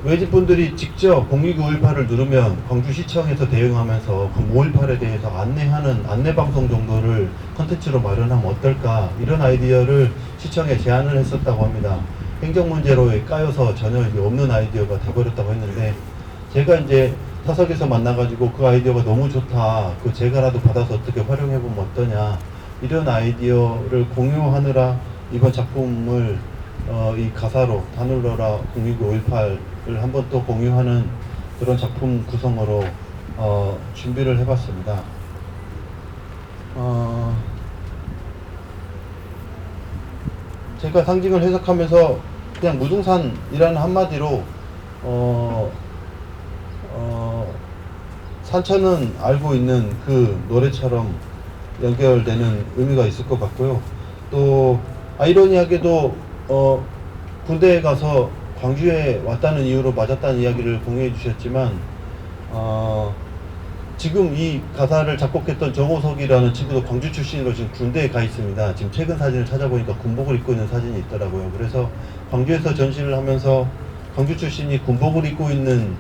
외집분들이 직접 02918을 누르면 광주시청에서 대응하면서 5.18에 대해서 안내하는 안내방송 정도를 컨텐츠로 마련하면 어떨까, 이런 아이디어를 시청에 제안을 했었다고 합니다. 행정문제로 까여서 전혀 없는 아이디어가 돼버렸다고 했는데, 제가 이제 사석에서 만나가지고 그 아이디어가 너무 좋다, 그 제가라도 받아서 어떻게 활용해보면 어떠냐, 이런 아이디어를 공유하느라 이번 작품을 이 가사로 다 눌러라 02918을 한번 또 공유하는 그런 작품 구성으로 준비를 해봤습니다. 제가 상징을 해석하면서 그냥 무등산이라는 한마디로 산천은 알고 있는 그 노래처럼 연결되는 의미가 있을 것 같고요. 또 아이러니하게도 군대에 가서 광주에 왔다는 이유로 맞았다는 이야기를 공유해 주셨지만 지금 이 가사를 작곡했던 정호석이라는 친구도 광주 출신으로 지금 군대에 가 있습니다. 지금 최근 사진을 찾아보니까 군복을 입고 있는 사진이 있더라고요. 그래서 광주에서 전시를 하면서 광주 출신이 군복을 입고 있는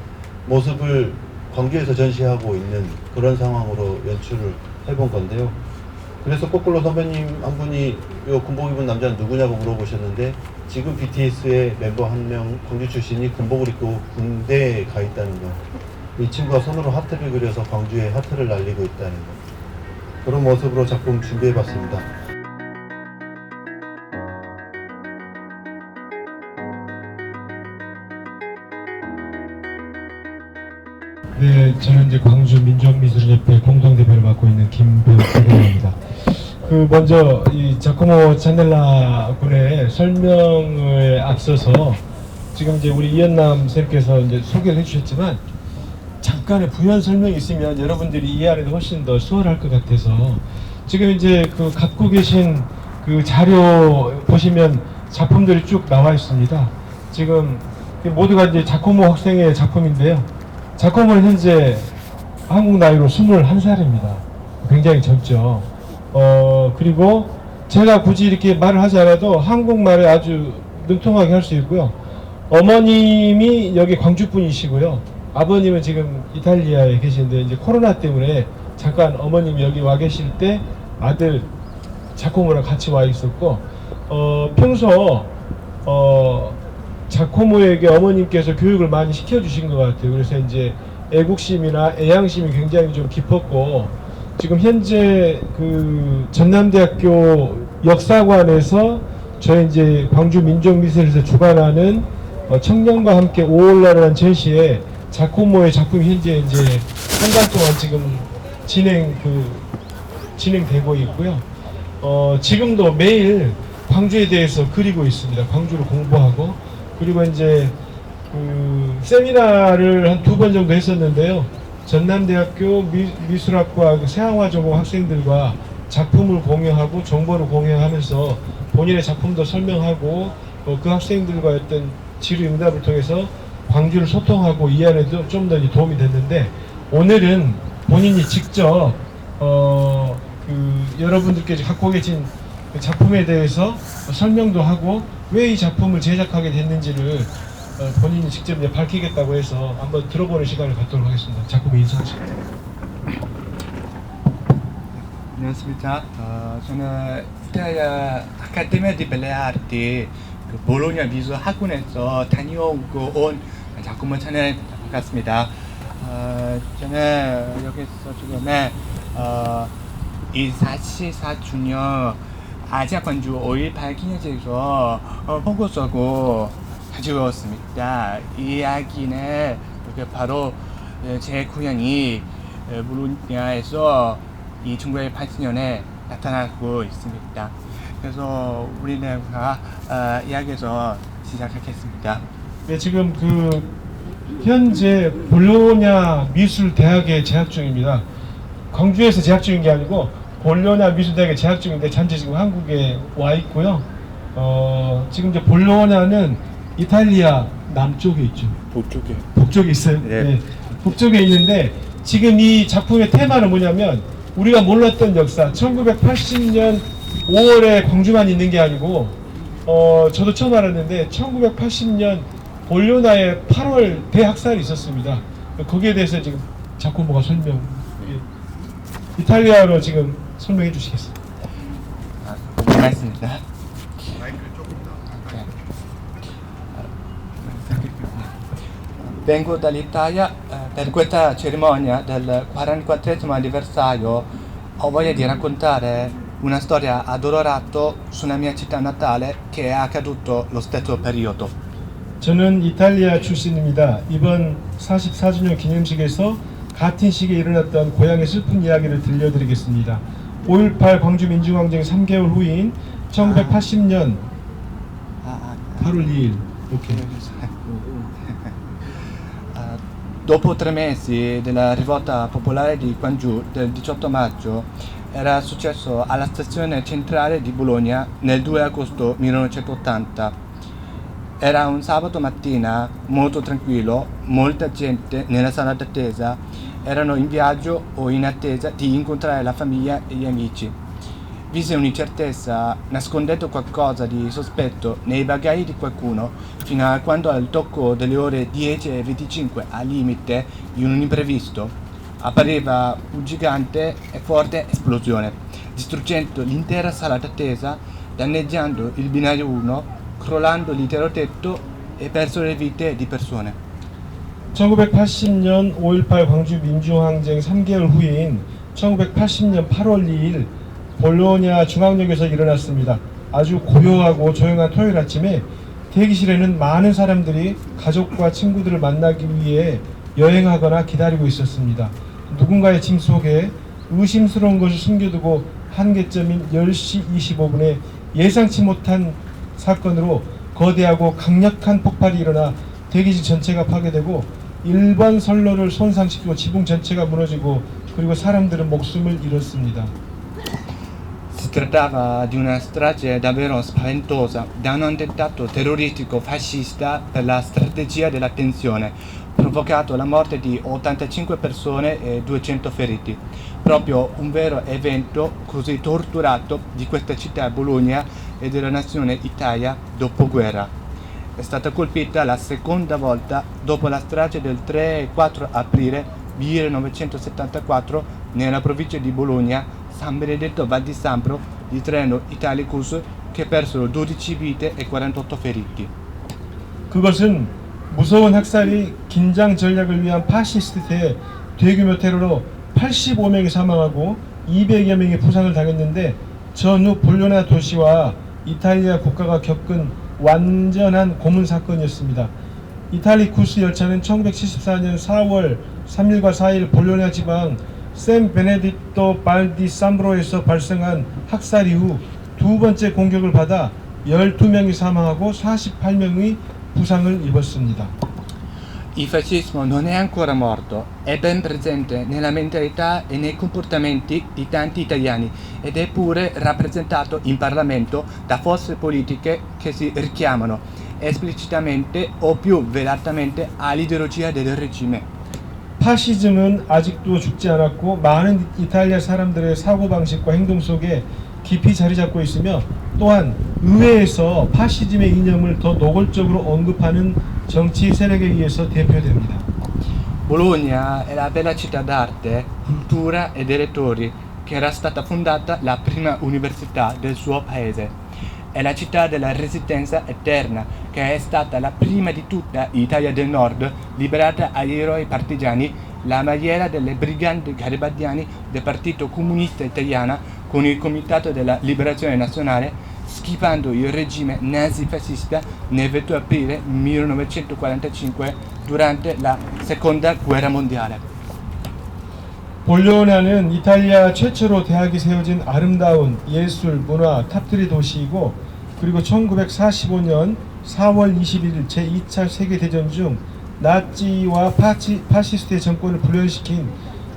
모습을 광주에서 전시하고 있는 그런 상황으로 연출을 해본 건데요. 그래서 거꾸로 선배님 한 분이 요 군복 입은 남자는 누구냐고 물어보셨는데, 지금 BTS의 멤버 한 명 광주 출신이 군복을 입고 군대에 가 있다는 거, 이 친구가 손으로 하트를 그려서 광주에 하트를 날리고 있다는 거, 그런 모습으로 작품 준비해봤습니다. 네, 저는 이제 광주 민족미술협회 공동대표를 맡고 있는 김병입니다. 먼저 이 자코모 찬넬라 군의 설명을 앞서서 지금 이제 우리 이현남 선생님께서 이제 소개를 해주셨지만 잠깐의 부연 설명이 있으면 여러분들이 이해하는데 훨씬 더 수월할 것 같아서, 지금 이제 갖고 계신 그 자료 보시면 작품들이 쭉 나와 있습니다. 지금 모두가 이제 자코모 학생의 작품인데요. 자코모는 현재 한국 나이로 21살입니다. 굉장히 젊죠. 그리고 제가 굳이 이렇게 말을 하지 않아도 한국말을 아주 능통하게 할 수 있고요. 어머님이 여기 광주 분이시고요. 아버님은 지금 이탈리아에 계신데 이제 코로나 때문에 잠깐 어머님이 여기 와 계실 때 아들 자코모랑 같이 와 있었고, 평소 자코모에게 어머님께서 교육을 많이 시켜주신 것 같아요. 그래서 이제 애국심이나 애양심이 굉장히 좀 깊었고, 지금 현재 그 전남대학교 역사관에서 저희 이제 광주 민족미술에서 주관하는 청년과 함께 5월날이라는 전시에 자코모의 작품이 현재 이제 한 달 동안 지금 진행되고 있고요. 지금도 매일 광주에 대해서 그리고 있습니다. 광주를 공부하고, 그리고 이제 세미나를 한 2번 정도 했었는데요. 전남대학교 미술학과 세항화 전공 학생들과 작품을 공유하고 정보를 공유하면서 본인의 작품도 설명하고 그 학생들과 어떤 질의응답을 통해서 광주를 소통하고 이해하는 데 좀 더 도움이 됐는데, 오늘은 본인이 직접 여러분들께 갖고 계신 그 작품에 대해서 설명도 하고 왜 이 작품을 제작하게 됐는지를 본인이 직접 이제 밝히겠다고 해서 한번 들어보는 시간을 갖도록 하겠습니다. 작품 인사하시죠. 안녕하십니까. 저는 이탈리아 아카데미아 디 벨레 아르티 볼로냐 미술 학원에서 다녀오고 온 작품을 찾는 반갑습니다. 저는 여기서 지금은 이 44주년 아시아 관주 5.18 기념제에서 보고서고 가지고 왔습니다. 이 이야기는 바로 제 고향이 볼로냐에서 이 1980년에 나타나고 있습니다. 그래서 우리는 이야기에서 시작하겠습니다. 네, 지금 현재 볼로냐 미술대학에 재학 중입니다. 광주에서 재학 중인 게 아니고 볼로냐 미술대학에 재학 중인데 현재 지금 한국에 와 있고요. 지금 이제 볼로냐는 이탈리아 남쪽에 있죠. 북쪽에 있어요. 네. 네, 북쪽에 있는데 지금 이 작품의 테마는 뭐냐면 우리가 몰랐던 역사. 1980년 5월에 광주만 있는 게 아니고 저도 처음 알았는데 1980년 볼로냐에 8월 대학살이 있었습니다. 거기에 대해서 지금 작고모가 설명, 이탈리아로 지금 설명해 주시겠습니다. 고맙습니다. Vengo dall'Italia per questa cerimonia del 44esimo anniversario. Ho voglia di raccontare una storia addolorato sulla mia città natale che è accaduto lo stesso periodo. 저는 이탈리아 출신입니다. 이번 44주년 기념식에서 같은 시기에 일어났던 고향의 슬픈 이야기를 들려드리겠습니다. 5.18 광주 민주항쟁 3개월 후인 1980년 8월 2일. 오케이. Dopo 3 mesi della rivolta popolare di Gwangju del 18 maggio, era successo alla stazione centrale di Bologna nel 2 agosto 1980. Era un sabato mattina molto tranquillo, molta gente nella sala d'attesa erano in viaggio o in attesa di incontrare la famiglia e gli amici. Vise un'incertezza, nascondendo qualcosa di sospetto nei bagagli di qualcuno, fino a quando al tocco delle ore 10:25, al limite di un imprevisto, appariva un gigante e forte esplosione, distruggendo l'intera sala d'attesa, danneggiando il binario 1, crollando l'intero tetto e perso le vite di persone. 1980년 5.18 광주 민주항쟁 3개월 후인 1980년 8월 2일 볼로냐 중앙역에서 일어났습니다. 아주 고요하고 조용한 토요일 아침에 대기실에는 많은 사람들이 가족과 친구들을 만나기 위해 여행하거나 기다리고 있었습니다. 누군가의 짐 속에 의심스러운 것을 숨겨두고 한계점인 10시 25분에 예상치 못한 사건으로 거대하고 강력한 폭발이 일어나 대기실 전체가 파괴되고 일반 선로를 손상시키고 지붕 전체가 무너지고 그리고 사람들은 목숨을 잃었습니다. Si trattava di una strage davvero spaventosa, da un attentato terroristico fascista per la strategia della tensione, provocato la morte di 85 persone e 200 feriti. Proprio un vero evento così torturato di questa città Bologna e della nazione Italia dopoguerra. È stata colpita la seconda volta dopo la strage del 3 e 4 aprile 1974 nella provincia di Bologna, San Benedetto Val di Sambro di treno Italicus che persero 12 vite e 48 feriti. 그것은 무서운 학살이 긴장 전략을 위한 파시스트 대규모 테러로 85명이 사망하고 200여 명이 부상을 당했는데 전후 볼로냐 도시와 이탈리아 국가가 겪은 완전한 고문 사건이었습니다. 이탈리쿠스 열차는 1974년 4월 3일과 4일 볼로냐 지방 샌 베네디토 발디 삼브로에서 발생한 학살 이후 두 번째 공격을 받아 12명이 사망하고 48명이 부상을 입었습니다. Il fascismo non è ancora morto, è ben presente nella mentalità e nei comportamenti di tanti italiani ed è pure rappresentato in Parlamento da forze politiche che si richiamano esplicitamente o più velatamente all'ideologia del regime. 파시즘은 아직도 죽지 않았고 많은 이탈리아 사람들의 사고방식과 행동 속에 깊이 자리 잡고 있으며 또한 의회에서 파시즘의 이념을 더 노골적으로 언급하는 정치 세력에 의해서 대표됩니다. Bologna è la bella città d'arte, cultura e dei lettori che era stata fondata la prima università del suo paese. È la città della resistenza eterna, che è stata la prima di tutta Italia del Nord, liberata agli eroi partigiani, la bandiera delle brigate garibaldiane del Partito Comunista Italiano con il Comitato della Liberazione Nazionale, schifando il regime nazifascista nel 20 aprile 1945 durante la Seconda Guerra Mondiale. 볼로냐는 이탈리아 최초로 대학이 세워진 아름다운 예술, 문화, 탑들의 도시이고 그리고 1945년 4월 21일 제2차 세계대전 중 나치와 파시스트의 정권을 불연시킨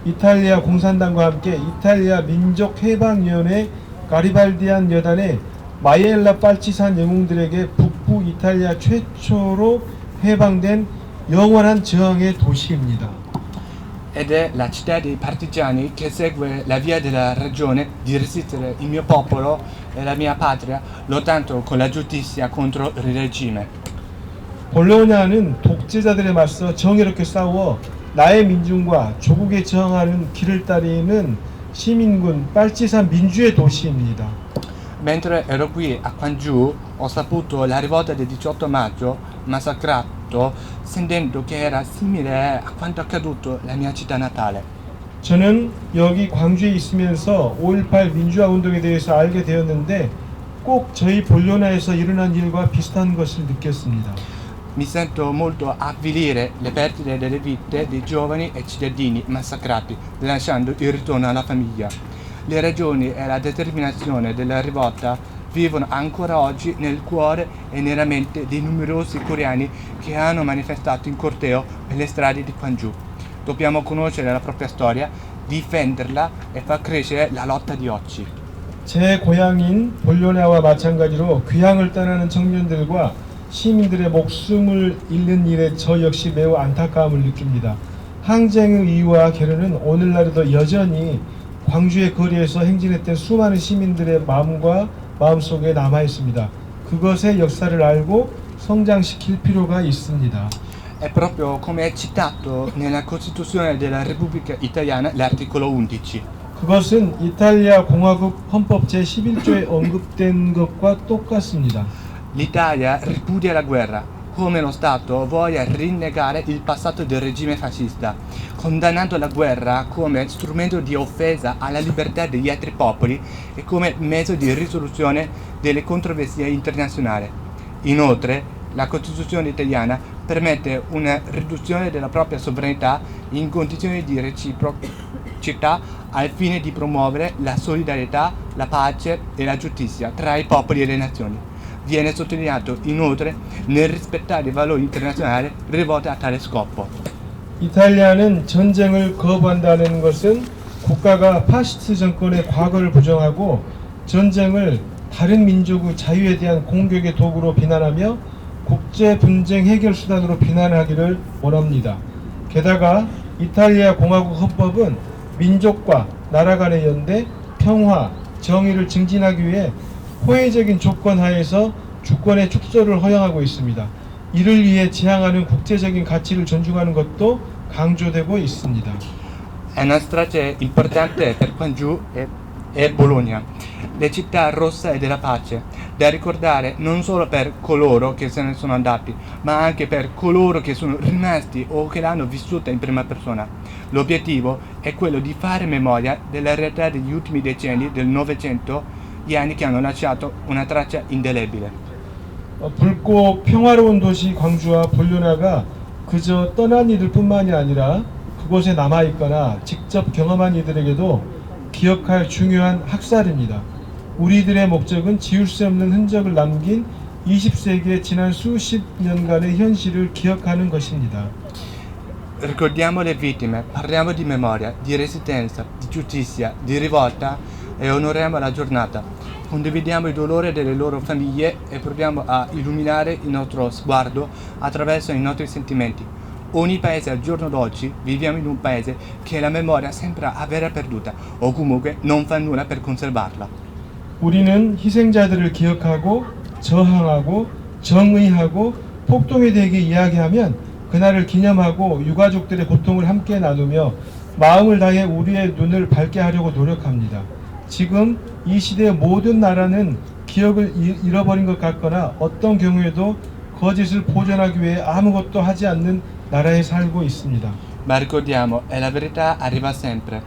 이탈리아 공산당과 함께 이탈리아 민족해방위원회 가리발디안 여단의 마이엘라 빨치산 영웅들에게 북부 이탈리아 최초로 해방된 영원한 저항의 도시입니다. Ed è la città dei partigiani che segue la via della ragione di resistere il mio popolo e la mia patria lottando con la giustizia contro il regime. 볼로냐는 독재자들에 맞서 정의롭게 싸워 나의 민중과 조국에 저항하는 길을 따르는 시민군 빨치산 민주의 도시입니다. Mentre ero qui a Gwangju ho saputo la rivolta del 18 maggio massacrato sentendo che era simile a quanto accaduto nella mia città natale. 저는 여기 광주에 있으면서 5.18 민주화 운동에 대해서 알게 되었는데 꼭 저희 볼로냐에서 일어난 일과 비슷한 것을 느꼈습니다. Mi sento molto avvilire le perdite delle vite dei giovani e cittadini massacrati, lasciando il ritorno alla famiglia. Le ragioni e la determinazione della rivolta vivono ancora oggi nel cuore e nella mente dei numerosi coreani che hanno manifestato in corteo per le strade di Gwangju. Dobbiamo conoscere la propria storia, difenderla e far crescere la lotta di oggi. 제 고향인 볼로냐와 마찬가지로 귀향을 떠나는 청년들과 시민들의 목숨을 잃는 일에 저 역시 매우 안타까움을 느낍니다. 항쟁의 이유와 결연은 오늘날에도 여전히 광주의 거리에서 행진했던 수많은 시민들의 마음과 마음속에 남아 있습니다. 그것의 역사를 알고 성장시킬 필요가 있습니다. È proprio come è citato nella Costituzione della Repubblica Italiana l'articolo 11. 그것은 이탈리아 공화국 헌법 제11조에 언급된 것과 똑같습니다. L'Italia ripudia la guerra, come lo Stato voglia rinnegare il passato del regime fascista, condannando la guerra come strumento di offesa alla libertà degli altri popoli e come mezzo di risoluzione delle controversie internazionali. Inoltre, la Costituzione italiana permette una riduzione della propria sovranità in condizioni di reciprocità al fine di promuovere la solidarietà, la pace e la giustizia tra i popoli e le nazioni. Viene sottolineato inoltre nel rispettare i valori internazionali rivolti a tale scopo. 이탈리아는 전쟁을 거부한다는 것은 국가가 파시스트 정권의 과거를 부정하고 전쟁을 다른 민족의 자유에 대한 공격의 도구로 비난하며 국제 분쟁 해결 수단으로 비난하기를 원합니다. 게다가 이탈리아 공화국 헌법은 민족과 나라 간의 연대, 평화, 정의를 증진하기 위해 호혜적인 조건 하에서 주권의 축소를 허용하고 있습니다. 이를 위해 지향하는 국제적인 가치를 존중하는 것도 강조되고 있습니다. È una strage importante per Gwangju e Bologna, le città rosse e della pace, da ricordare non solo per coloro che se ne sono andati, ma anche per coloro che sono rimasti o che l'hanno vissuta in prima persona. L'obiettivo è quello di fare memoria della realtà degli ultimi decenni del Novecento, gli anni che hanno lasciato una traccia indelebile. 붉고 평화로운 도시 광주와 볼로냐가 그저 떠난 이들 뿐만이 아니라 그곳에 남아있거나 직접 경험한 이들에게도 기억할 중요한 학살입니다. 우리들의 목적은 지울 수 없는 흔적을 남긴 20세기의 지난 수십 년간의 현실을 기억하는 것입니다. ricordiamo le vittime, parliamo di memoria, di resistenza, di giustizia, di rivolta e onoriamo la giornata. Condividiamo il dolore delle loro famiglie e proviamo a illuminare il nostro sguardo attraverso i nostri sentimenti. Ogni paese al giorno d'oggi viviamo in un paese che la memoria sembra aver perduta o comunque non fa nulla per conservarla. 우리는 희생자들을 기억하고 저항하고 정의하고 폭동에 대해 이야기하면 그날을 기념하고 유가족들의 고통을 함께 나누며 마음을 다해 우리의 눈을 밝게 하려고 노력합니다. 지금 이 시대의 모든 나라는 기억을 잃어버린 것 같거나 어떤 경우에도 거짓을 보존하기 위해 아무것도 하지 않는 나라에 살고 있습니다. Ma ricordiamo, la verità arriva sempre.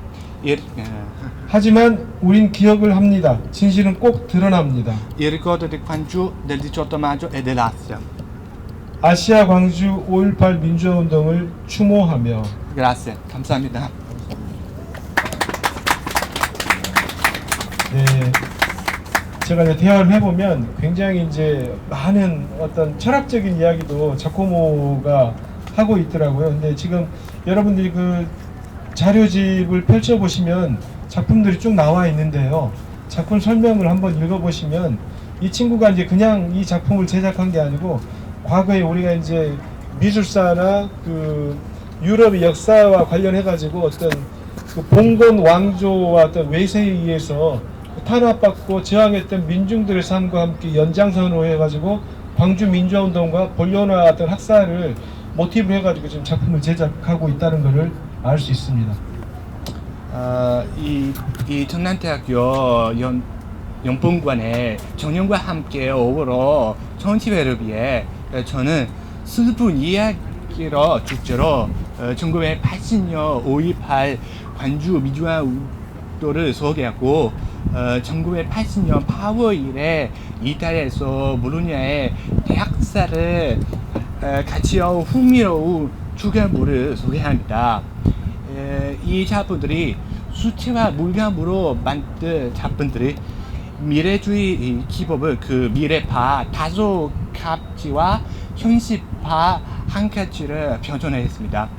하지만 우린 기억을 합니다. 진실은 꼭 드러납니다. Il ricordo di Gwangju del 18 maggio e dell'Asia. 아시아 광주 5.18 민주화운동을 추모하며 Grazie, 감사합니다. 네, 제가 이제 대화를 해보면 굉장히 이제 많은 어떤 철학적인 이야기도 자코모가 하고 있더라고요. 근데 지금 여러분들이 그 자료집을 펼쳐보시면 작품들이 쭉 나와 있는데요. 작품 설명을 한번 읽어보시면 이 친구가 이제 그냥 이 작품을 제작한 게 아니고 과거에 우리가 이제 미술사나 그 유럽의 역사와 관련해가지고 어떤 그 봉건 왕조와 어떤 외세에 의해서 탄압받고 저항했던 민중들의 삶과 함께 연장선으로 해가지고 광주 민주화운동과 본론화 어떤 학사를 모티브로 해가지고 지금 작품을 제작하고 있다는 것을 알 수 있습니다. 이 전남대학교 연봉관에 정년과 함께 오으로 전시회를 위해 저는 슬픈 이야기로 주제로 1980년 5.18 관주 민주화 운동을 소개하고 1980년 8월에 이탈리아에서 볼로냐의 대학사를 같이 온 흥미로운 주간물을 소개합니다. 이 작품들이 수채화 물감으로 만든 작품들이 미래주의 기법을 그 미래파 다소 가지와 현실파 한 가지를 표현했습니다.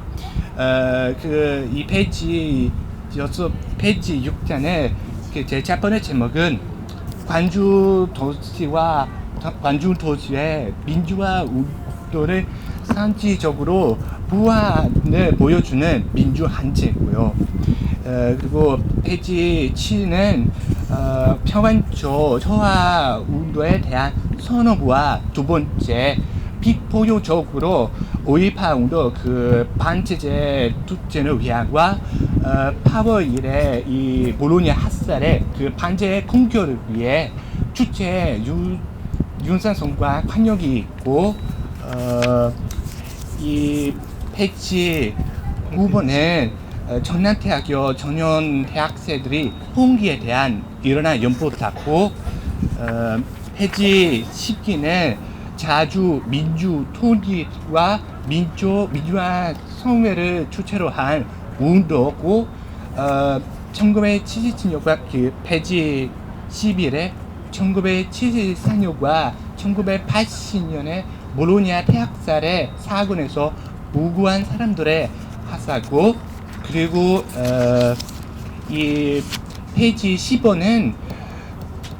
이 페이지 6장에 제 첫 번째 제목은 광주 도시의 민주화 운동을 상징적으로 부활을 보여주는 민주항쟁이고요. 그리고 페이지 7는 평안조 조화 운동에 대한 선언과 두 번째 비포효적으로 5.18 운동 그 반체제 투쟁을 위한과 8월 1일에 이 볼로냐 학살의 그 반체 공격을 위해 주체 윤산성과 관역이 있고 이 페이지 9번은 전남대학교 전년 대학생들이 홍기에 대한 일어난 연포를 페이지 10기는 자주 민주 통일과 민주화 성회를 주체로 한 운동이고 1977년과 그 페이지 11에 1974년과 1980년에 볼로냐 대학살의 사건에서 무고한 사람들의 학살고 그리고 이 페이지 10번은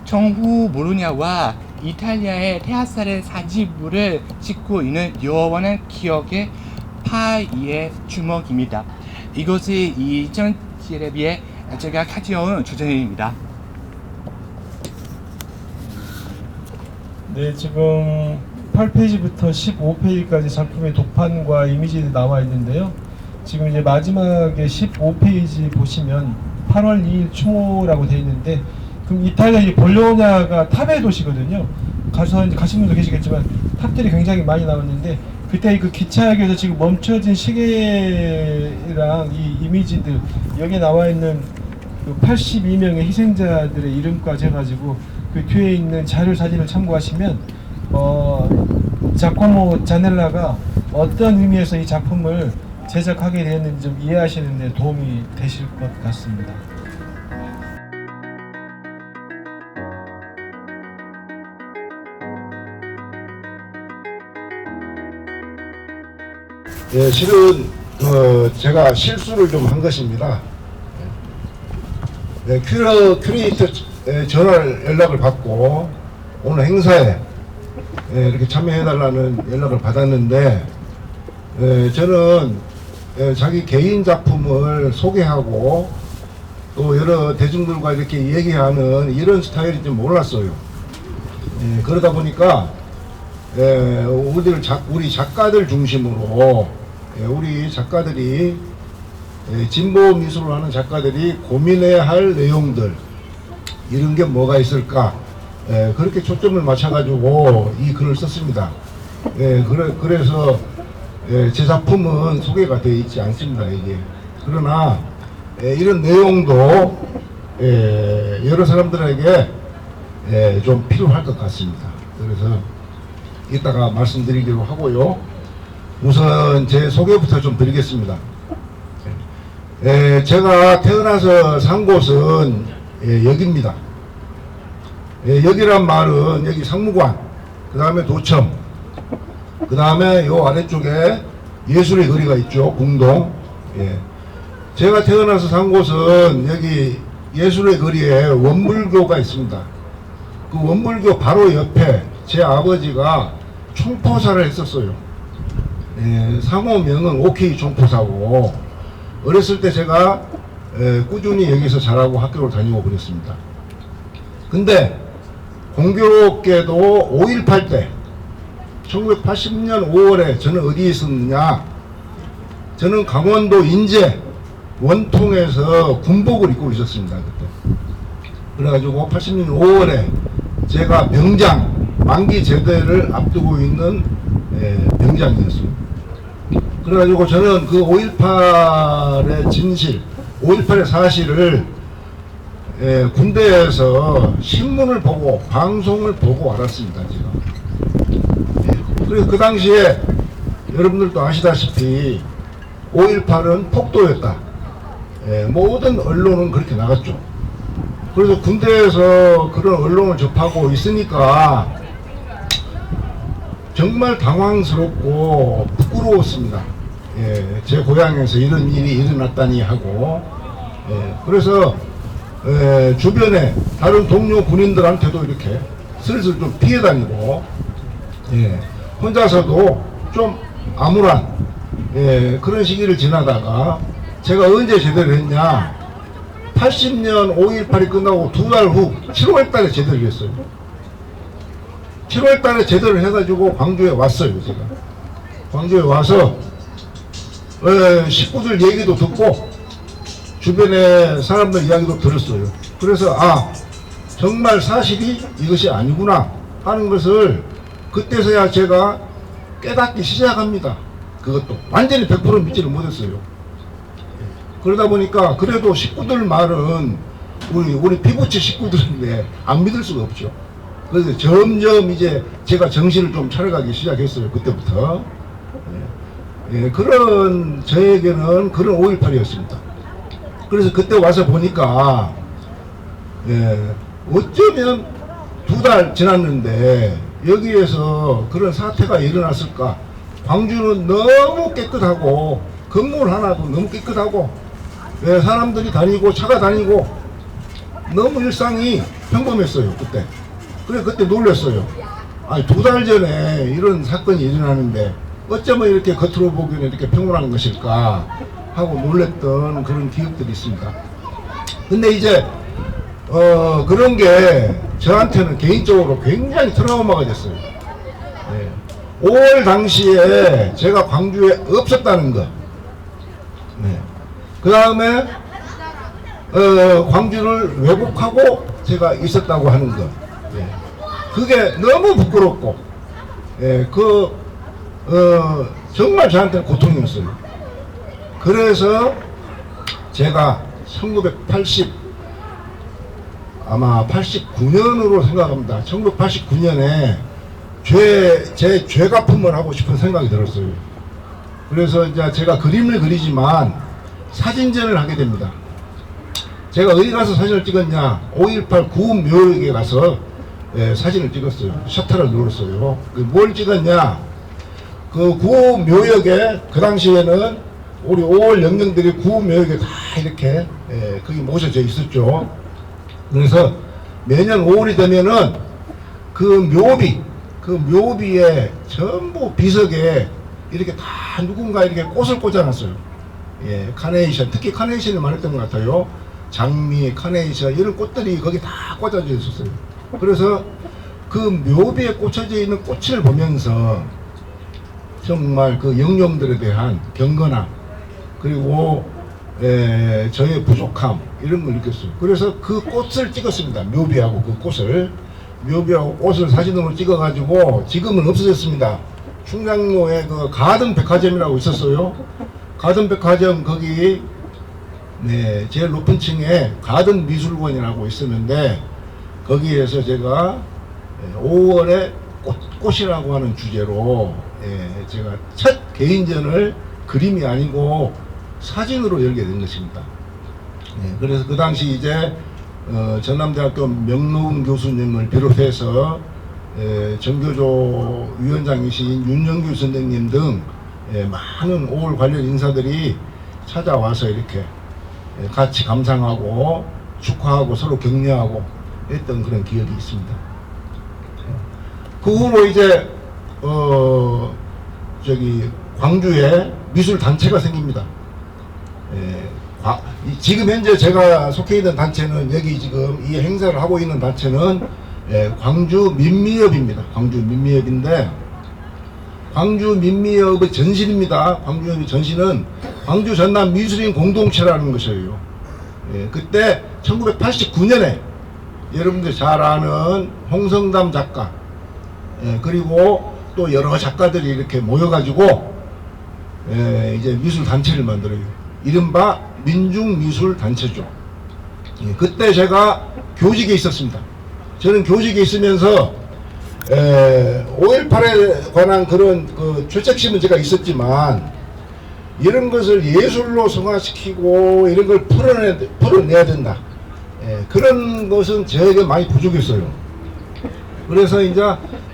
정부 볼로냐와 이탈리아의 대학살의 사지부를 찍고 있는 영원한 기억의 파이의 주목입니다. 이것이 이 전시에 비해 제가 가져온 주제입니다. 네, 지금 8페이지부터 15페이지까지 작품의 도판과 이미지들이 나와 있는데요. 지금 이제 마지막에 15페이지 보시면 8월 2일 추모라고 되어 있는데 그럼 이탈리아 이 볼로냐가 탑의 도시거든요. 가신 분도 계시겠지만 탑들이 굉장히 많이 나왔는데 그때 그 기차역에서 지금 멈춰진 시계랑 이 이미지들 여기 나와 있는 그 82명의 희생자들의 이름까지 해가지고 그 뒤에 있는 자료 사진을 참고하시면 자코모 자넬라가 어떤 의미에서 이 작품을 제작하게 되었는지 좀 이해하시는 데 도움이 되실 것 같습니다. 예, 실은 제가 실수를 좀 한 것입니다. 네, 큐레이터 전화 연락을 받고 오늘 행사에 이렇게 참여해달라는 연락을 받았는데 저는 자기 개인 작품을 소개하고 또 여러 대중들과 이렇게 얘기하는 이런 스타일인지 몰랐어요. 그러다 보니까 우리 작가들 중심으로 우리 작가들이 진보 미술을 하는 작가들이 고민해야 할 내용들 이런 게 뭐가 있을까 그렇게 초점을 맞춰가지고 이 글을 썼습니다. 그래서 제 작품은 소개가 되어 있지 않습니다. 이게 그러나 이런 내용도 여러 사람들에게 좀 필요할 것 같습니다. 그래서 이따가 말씀드리기로 하고요. 우선 제 소개부터 좀 드리겠습니다. 제가 태어나서 산 곳은 여기입니다. 여기란 말은 여기 상무관, 그 다음에 도청, 그 다음에 요 아래쪽에 예술의 거리가 있죠. 공동. 제가 태어나서 산 곳은 여기 예술의 거리에 원불교가 있습니다. 그 원불교 바로 옆에 제 아버지가 총포사를 했었어요. 상호명은 OK 총포사고 어렸을 때 제가 꾸준히 여기서 자라고 학교를 다니고 그랬습니다. 근데 공교롭게도 5.18 때 1980년 5월에 저는 어디에 있었느냐, 저는 강원도 인제 원통에서 군복을 입고 있었습니다. 그때. 그래가지고 80년 5월에 제가 병장 만기 제대를 앞두고 있는 병장이었어요. 그래가지고 저는 그 5.18의 진실, 5.18의 사실을 군대에서 신문을 보고 방송을 보고 알았습니다. 제가. 그래서 그 당시에 여러분들도 아시다시피 5.18은 폭도였다. 모든 언론은 그렇게 나갔죠. 그래서 군대에서 그런 언론을 접하고 있으니까 정말 당황스럽고 부끄러웠습니다. 제 고향에서 이런 일이 일어났다니 하고, 그래서 주변에 다른 동료 군인들한테도 이렇게 슬슬 좀 피해 다니고, 혼자서도 좀 암울한 그런 시기를 지나다가 제가 언제 제대를 했냐, 80년 5.18이 끝나고 2달 후 7월 달에 제대를 했어요. 7월 달에 제대를 해가지고 광주에 왔어요. 제가 광주에 와서 식구들 얘기도 듣고 주변에 사람들 이야기도 들었어요. 그래서 정말 사실이 이것이 아니구나 하는 것을 그때서야 제가 깨닫기 시작합니다. 그것도 완전히 100% 믿지를 못했어요. 그러다 보니까 그래도 식구들 말은 우리 피부치 식구들인데 안 믿을 수가 없죠. 그래서 점점 이제 제가 정신을 좀 차려가기 시작했어요. 그때부터. 그런 저에게는 그런 5.18이었습니다. 그래서 그때 와서 보니까 어쩌면 2달 지났는데 여기에서 그런 사태가 일어났을까. 광주는 너무 깨끗하고 건물 하나도 너무 깨끗하고 사람들이 다니고 차가 다니고 너무 일상이 평범했어요. 그때. 그래 그때 놀랐어요. 아니 2달 전에 이런 사건이 일어나는데 어쩌면 이렇게 겉으로 보기에는 이렇게 평온한 것일까 하고 놀랬던 그런 기억들이 있습니다. 근데 이제 그런 게 저한테는 개인적으로 굉장히 트라우마가 됐어요. 5월 당시에 제가 광주에 없었다는 거. 그 다음에 광주를 왜곡하고 제가 있었다고 하는 것. 그게 너무 부끄럽고 정말 저한테는 고통이었어요. 그래서 제가 아마 89년으로 생각합니다. 1989년에 제 죄가품을 하고 싶은 생각이 들었어요. 그래서 이제 제가 그림을 그리지만 사진전을 하게 됩니다. 제가 어디 가서 사진을 찍었냐, 5.18 구읍묘역에 가서 사진을 찍었어요. 셔터를 눌렀어요. 뭘 찍었냐, 그 구읍묘역에 그 당시에는 우리 5월 영령들이 구묘역에 다 이렇게 거기 모셔져 있었죠. 그래서 매년 5월이 되면은 그 묘비에 전부 비석에 이렇게 다 누군가 이렇게 꽃을 꽂아놨어요. 예, 카네이션, 특히 카네이션을 많았던 것 같아요. 장미, 카네이션 이런 꽃들이 거기 다 꽂아져 있었어요. 그래서 그 묘비에 꽂혀져 있는 꽃을 보면서 정말 그 영령들에 대한 경건함 그리고 저의 부족함 이런 걸 느꼈어요. 그래서 그 꽃을 찍었습니다. 묘비하고 그 꽃을 사진으로 찍어가지고 지금은 없어졌습니다. 충장로에 그 가든 백화점이라고 있었어요. 가든 백화점 거기 제일 높은 층에 가든 미술관이라고 있었는데 거기에서 제가 5월에 꽃이라고 하는 주제로 제가 첫 개인전을 그림이 아니고 사진으로 열게 된 것입니다. 그래서 그 당시 이제 전남대학교 명노은 교수님을 비롯해서 정교조 위원장이신 윤영규 선생님 등 많은 5월 관련 인사들이 찾아와서 이렇게 같이 감상하고 축하하고 서로 격려하고 했던 그런 기억이 있습니다. 그 후로 이제 광주에 미술 단체가 생깁니다. 지금 현재 제가 속해 있는 단체는 여기 지금 이 행사를 하고 있는 단체는 광주 민미협입니다. 광주 민미협인데 광주 민미협의 전신입니다. 광주 전신은 광주 전남 미술인 공동체라는 것이에요. 그때 1989년에 여러분들 잘 아는 홍성담 작가 그리고 또 여러 작가들이 이렇게 모여가지고 이제 미술 단체를 만들어요. 이른바 민중미술단체죠. 그때 제가 교직에 있었습니다. 저는 교직에 있으면서 5.18에 관한 그런 그 출석심은 제가 있었지만 이런 것을 예술로 승화시키고 이런 걸 풀어내야 된다. 그런 것은 저에게 많이 부족했어요. 그래서 이제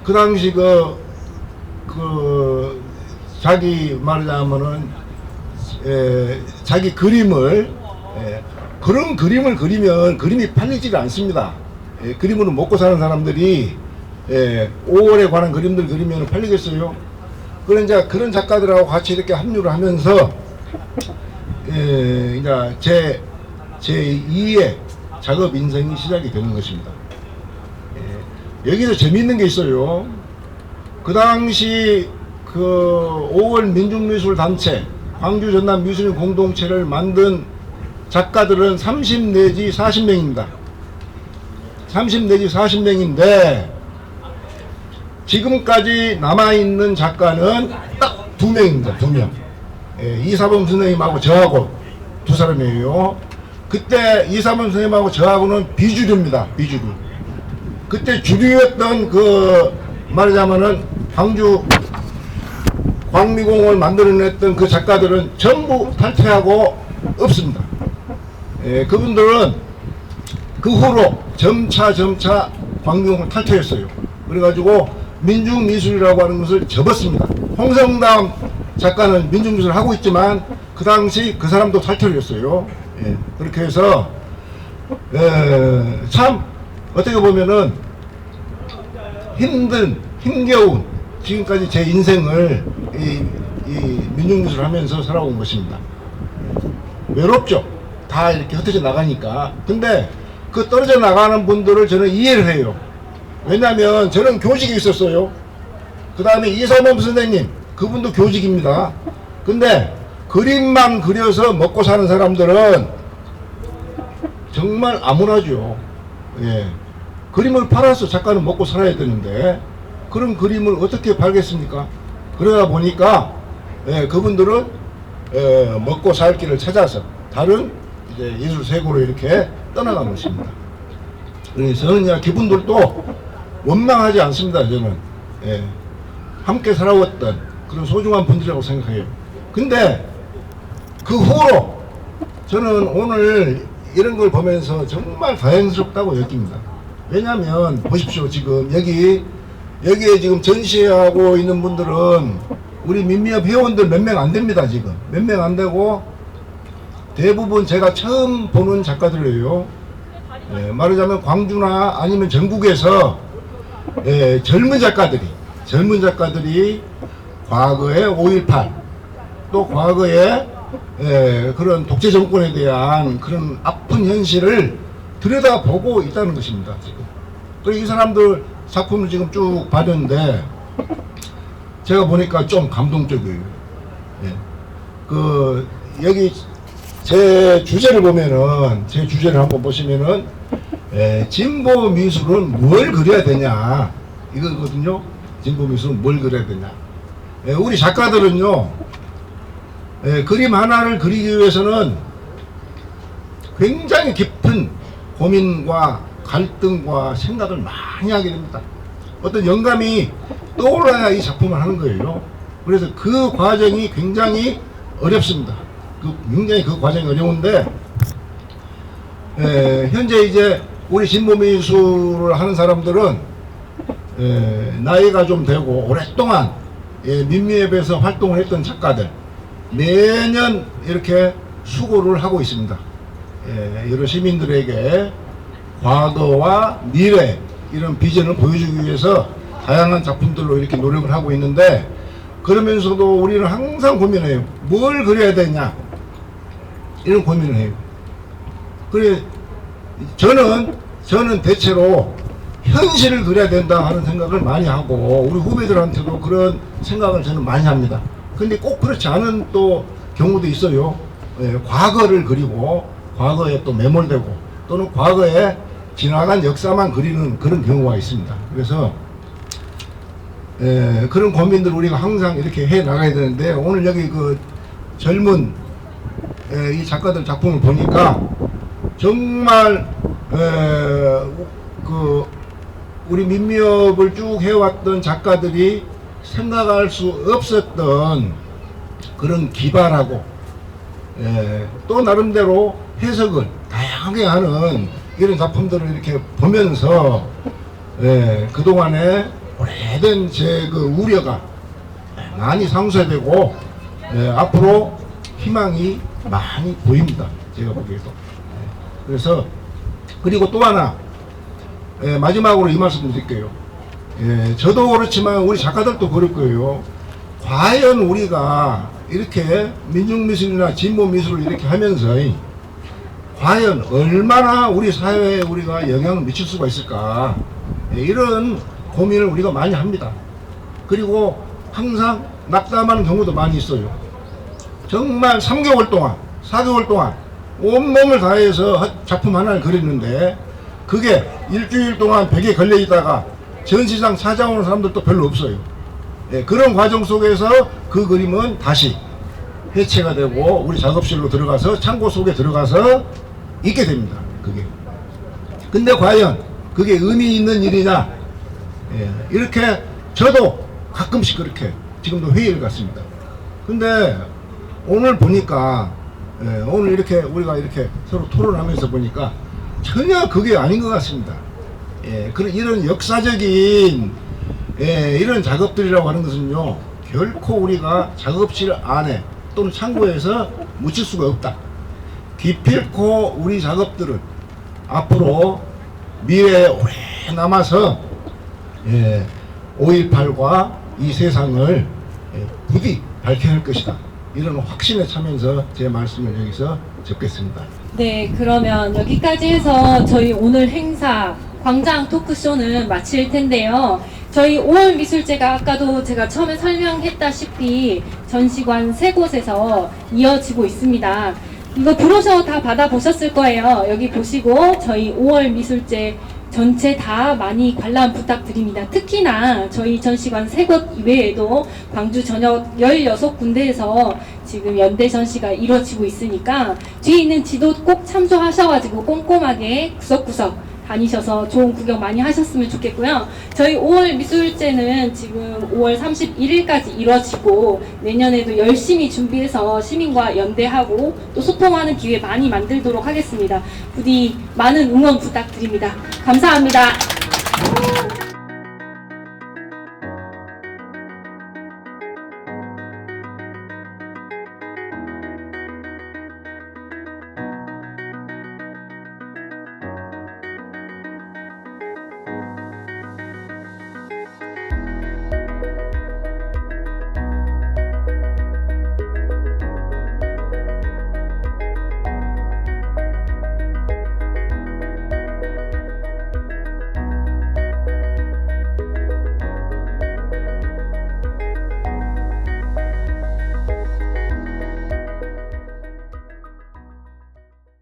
그 당시 자기 말하자면은 자기 그림을 그런 그림을 그리면 그림이 팔리지가 않습니다. 그림으로 먹고 사는 사람들이 5월에 관한 그림들 그리면 팔리겠어요? 그런 이제 그런 작가들하고 같이 이렇게 합류를 하면서 이제 제 2의 작업 인생이 시작이 되는 것입니다. 여기서 재미있는 게 있어요. 그 당시 그 5월 민중미술 단체 광주 전남 미술인 공동체를 만든 작가들은 30 내지 40명입니다. 30 내지 40명인데 지금까지 남아있는 작가는 딱 2명입니다. 2명. 이사범 선생님하고 저하고 두 사람이에요. 그때 이사범 선생님하고 저하고는 비주류입니다. 비주류. 그때 주류였던 말하자면은 광주 광미공을 만들어냈던 그 작가들은 전부 탈퇴하고 없습니다. 그분들은 그 후로 점차 광미공을 탈퇴했어요. 그래가지고 민중미술이라고 하는 것을 접었습니다. 홍성담 작가는 민중미술을 하고 있지만 그 당시 그 사람도 탈퇴를 했어요. 그렇게 해서 참 어떻게 보면은 힘겨운 지금까지 제 인생을 이 민중미술을 하면서 살아온 것입니다. 외롭죠. 다 이렇게 흩어져 나가니까. 근데 그 떨어져 나가는 분들을 저는 이해를 해요. 왜냐하면 저는 교직에 있었어요. 그 다음에 이사범 선생님 그분도 교직입니다. 근데 그림만 그려서 먹고 사는 사람들은 정말 암울하죠. 그림을 팔아서 작가는 먹고 살아야 되는데 그런 그림을 어떻게 팔겠습니까? 그러다 보니까 그분들은 먹고 살 길을 찾아서 다른 이제 예술 세고로 이렇게 떠나간 것입니다. 그래서 저는 그분들도 원망하지 않습니다. 저는 함께 살아왔던 그런 소중한 분들이라고 생각해요. 근데 그 후로 저는 오늘 이런 걸 보면서 정말 다행스럽다고 느낍니다. 왜냐하면 보십시오. 지금 여기에 지금 전시하고 있는 분들은 우리 민미협 회원들 몇 명 안 됩니다. 지금 몇 명 안 되고 대부분 제가 처음 보는 작가들이에요. 말하자면 광주나 아니면 전국에서 젊은 작가들이 과거에 5.18 또 과거에 그런 독재 정권에 대한 그런 아픈 현실을 들여다보고 있다는 것입니다. 지금. 그리고 이 사람들 작품을 지금 쭉 봤는데 제가 보니까 좀 감동적이에요. 그 여기 제 주제를 보면은 제 주제를 한번 보시면은 진보 미술은 뭘 그려야 되냐 이거거든요. 진보 미술은 뭘 그려야 되냐. 우리 작가들은요 그림 하나를 그리기 위해서는 굉장히 깊은 고민과 갈등과 생각을 많이 하게 됩니다. 어떤 영감이 떠올라야 이 작품을 하는 거예요. 그래서 그 과정이 굉장히 어렵습니다. 굉장히 그 과정이 어려운데 현재 이제 우리 진보미술을 하는 사람들은 나이가 좀 되고 오랫동안 민미협에서 활동을 했던 작가들 매년 이렇게 수고를 하고 있습니다. 여러 시민들에게 과거와 미래 이런 비전을 보여주기 위해서 다양한 작품들로 이렇게 노력을 하고 있는데 그러면서도 우리는 항상 고민해요. 뭘 그려야 되냐 이런 고민을 해요. 그래 저는 대체로 현실을 그려야 된다 하는 생각을 많이 하고 우리 후배들한테도 그런 생각을 저는 많이 합니다. 근데 꼭 그렇지 않은 또 경우도 있어요. 과거를 그리고 과거에 또 매몰되고 또는 과거에 지나간 역사만 그리는 그런 경우가 있습니다. 그래서 그런 고민들 우리가 항상 이렇게 해 나가야 되는데 오늘 여기 그 젊은 이 작가들 작품을 보니까 정말 그 우리 민미협을 쭉 해왔던 작가들이 생각할 수 없었던 그런 기발하고 또 나름대로 해석을 다양하게 하는 이런 작품들을 이렇게 보면서 그동안에 오래된 제 그 우려가 많이 상쇄되고 앞으로 희망이 많이 보입니다. 제가 보기에도. 그래서 그리고 또 하나 마지막으로 이 말씀 드릴게요. 저도 그렇지만 우리 작가들도 그럴 거예요. 과연 우리가 이렇게 민중미술이나 진보미술을 이렇게 하면서 과연 얼마나 우리 사회에 우리가 영향을 미칠 수가 있을까 이런 고민을 우리가 많이 합니다. 그리고 항상 낙담하는 경우도 많이 있어요. 정말 3개월 동안 4개월 동안 온몸을 다해서 작품 하나를 그렸는데 그게 일주일 동안 벽에 걸려 있다가 전시장 찾아오는 사람들도 별로 없어요. 그런 과정 속에서 그 그림은 다시 해체가 되고 우리 작업실로 들어가서 창고 속에 들어가서 있게 됩니다. 그게. 근데 과연 그게 의미 있는 일이냐? 이렇게 저도 가끔씩 그렇게 지금도 회의를 갖습니다. 근데 오늘 보니까 오늘 이렇게 우리가 이렇게 서로 토론하면서 보니까 전혀 그게 아닌 것 같습니다. 그런 이런 역사적인 이런 작업들이라고 하는 것은요 결코 우리가 작업실 안에 또는 창고에서 묻힐 수가 없다. 기필코 우리 작업들은 앞으로 미래에 오래 남아서 5.18과 이 세상을 부디 밝혀낼 것이다. 이런 확신에 차면서 제 말씀을 여기서 접겠습니다. 네, 그러면 여기까지 해서 저희 오늘 행사 광장 토크쇼는 마칠 텐데요. 저희 5월 미술제가 아까도 제가 처음에 설명했다시피 전시관 3곳에서 이어지고 있습니다. 이거 브로셔 다 받아보셨을 거예요. 여기 보시고 저희 5월 미술제 전체 다 많이 관람 부탁드립니다. 특히나 저희 전시관 3곳 이외에도 광주 전역 16군데에서 지금 연대 전시가 이루어지고 있으니까 뒤에 있는 지도 꼭 참조하셔가지고 꼼꼼하게 구석구석 다니셔서 좋은 구경 많이 하셨으면 좋겠고요. 저희 5월 미술제는 지금 5월 31일까지 이루어지고 내년에도 열심히 준비해서 시민과 연대하고 또 소통하는 기회 많이 만들도록 하겠습니다. 부디 많은 응원 부탁드립니다. 감사합니다.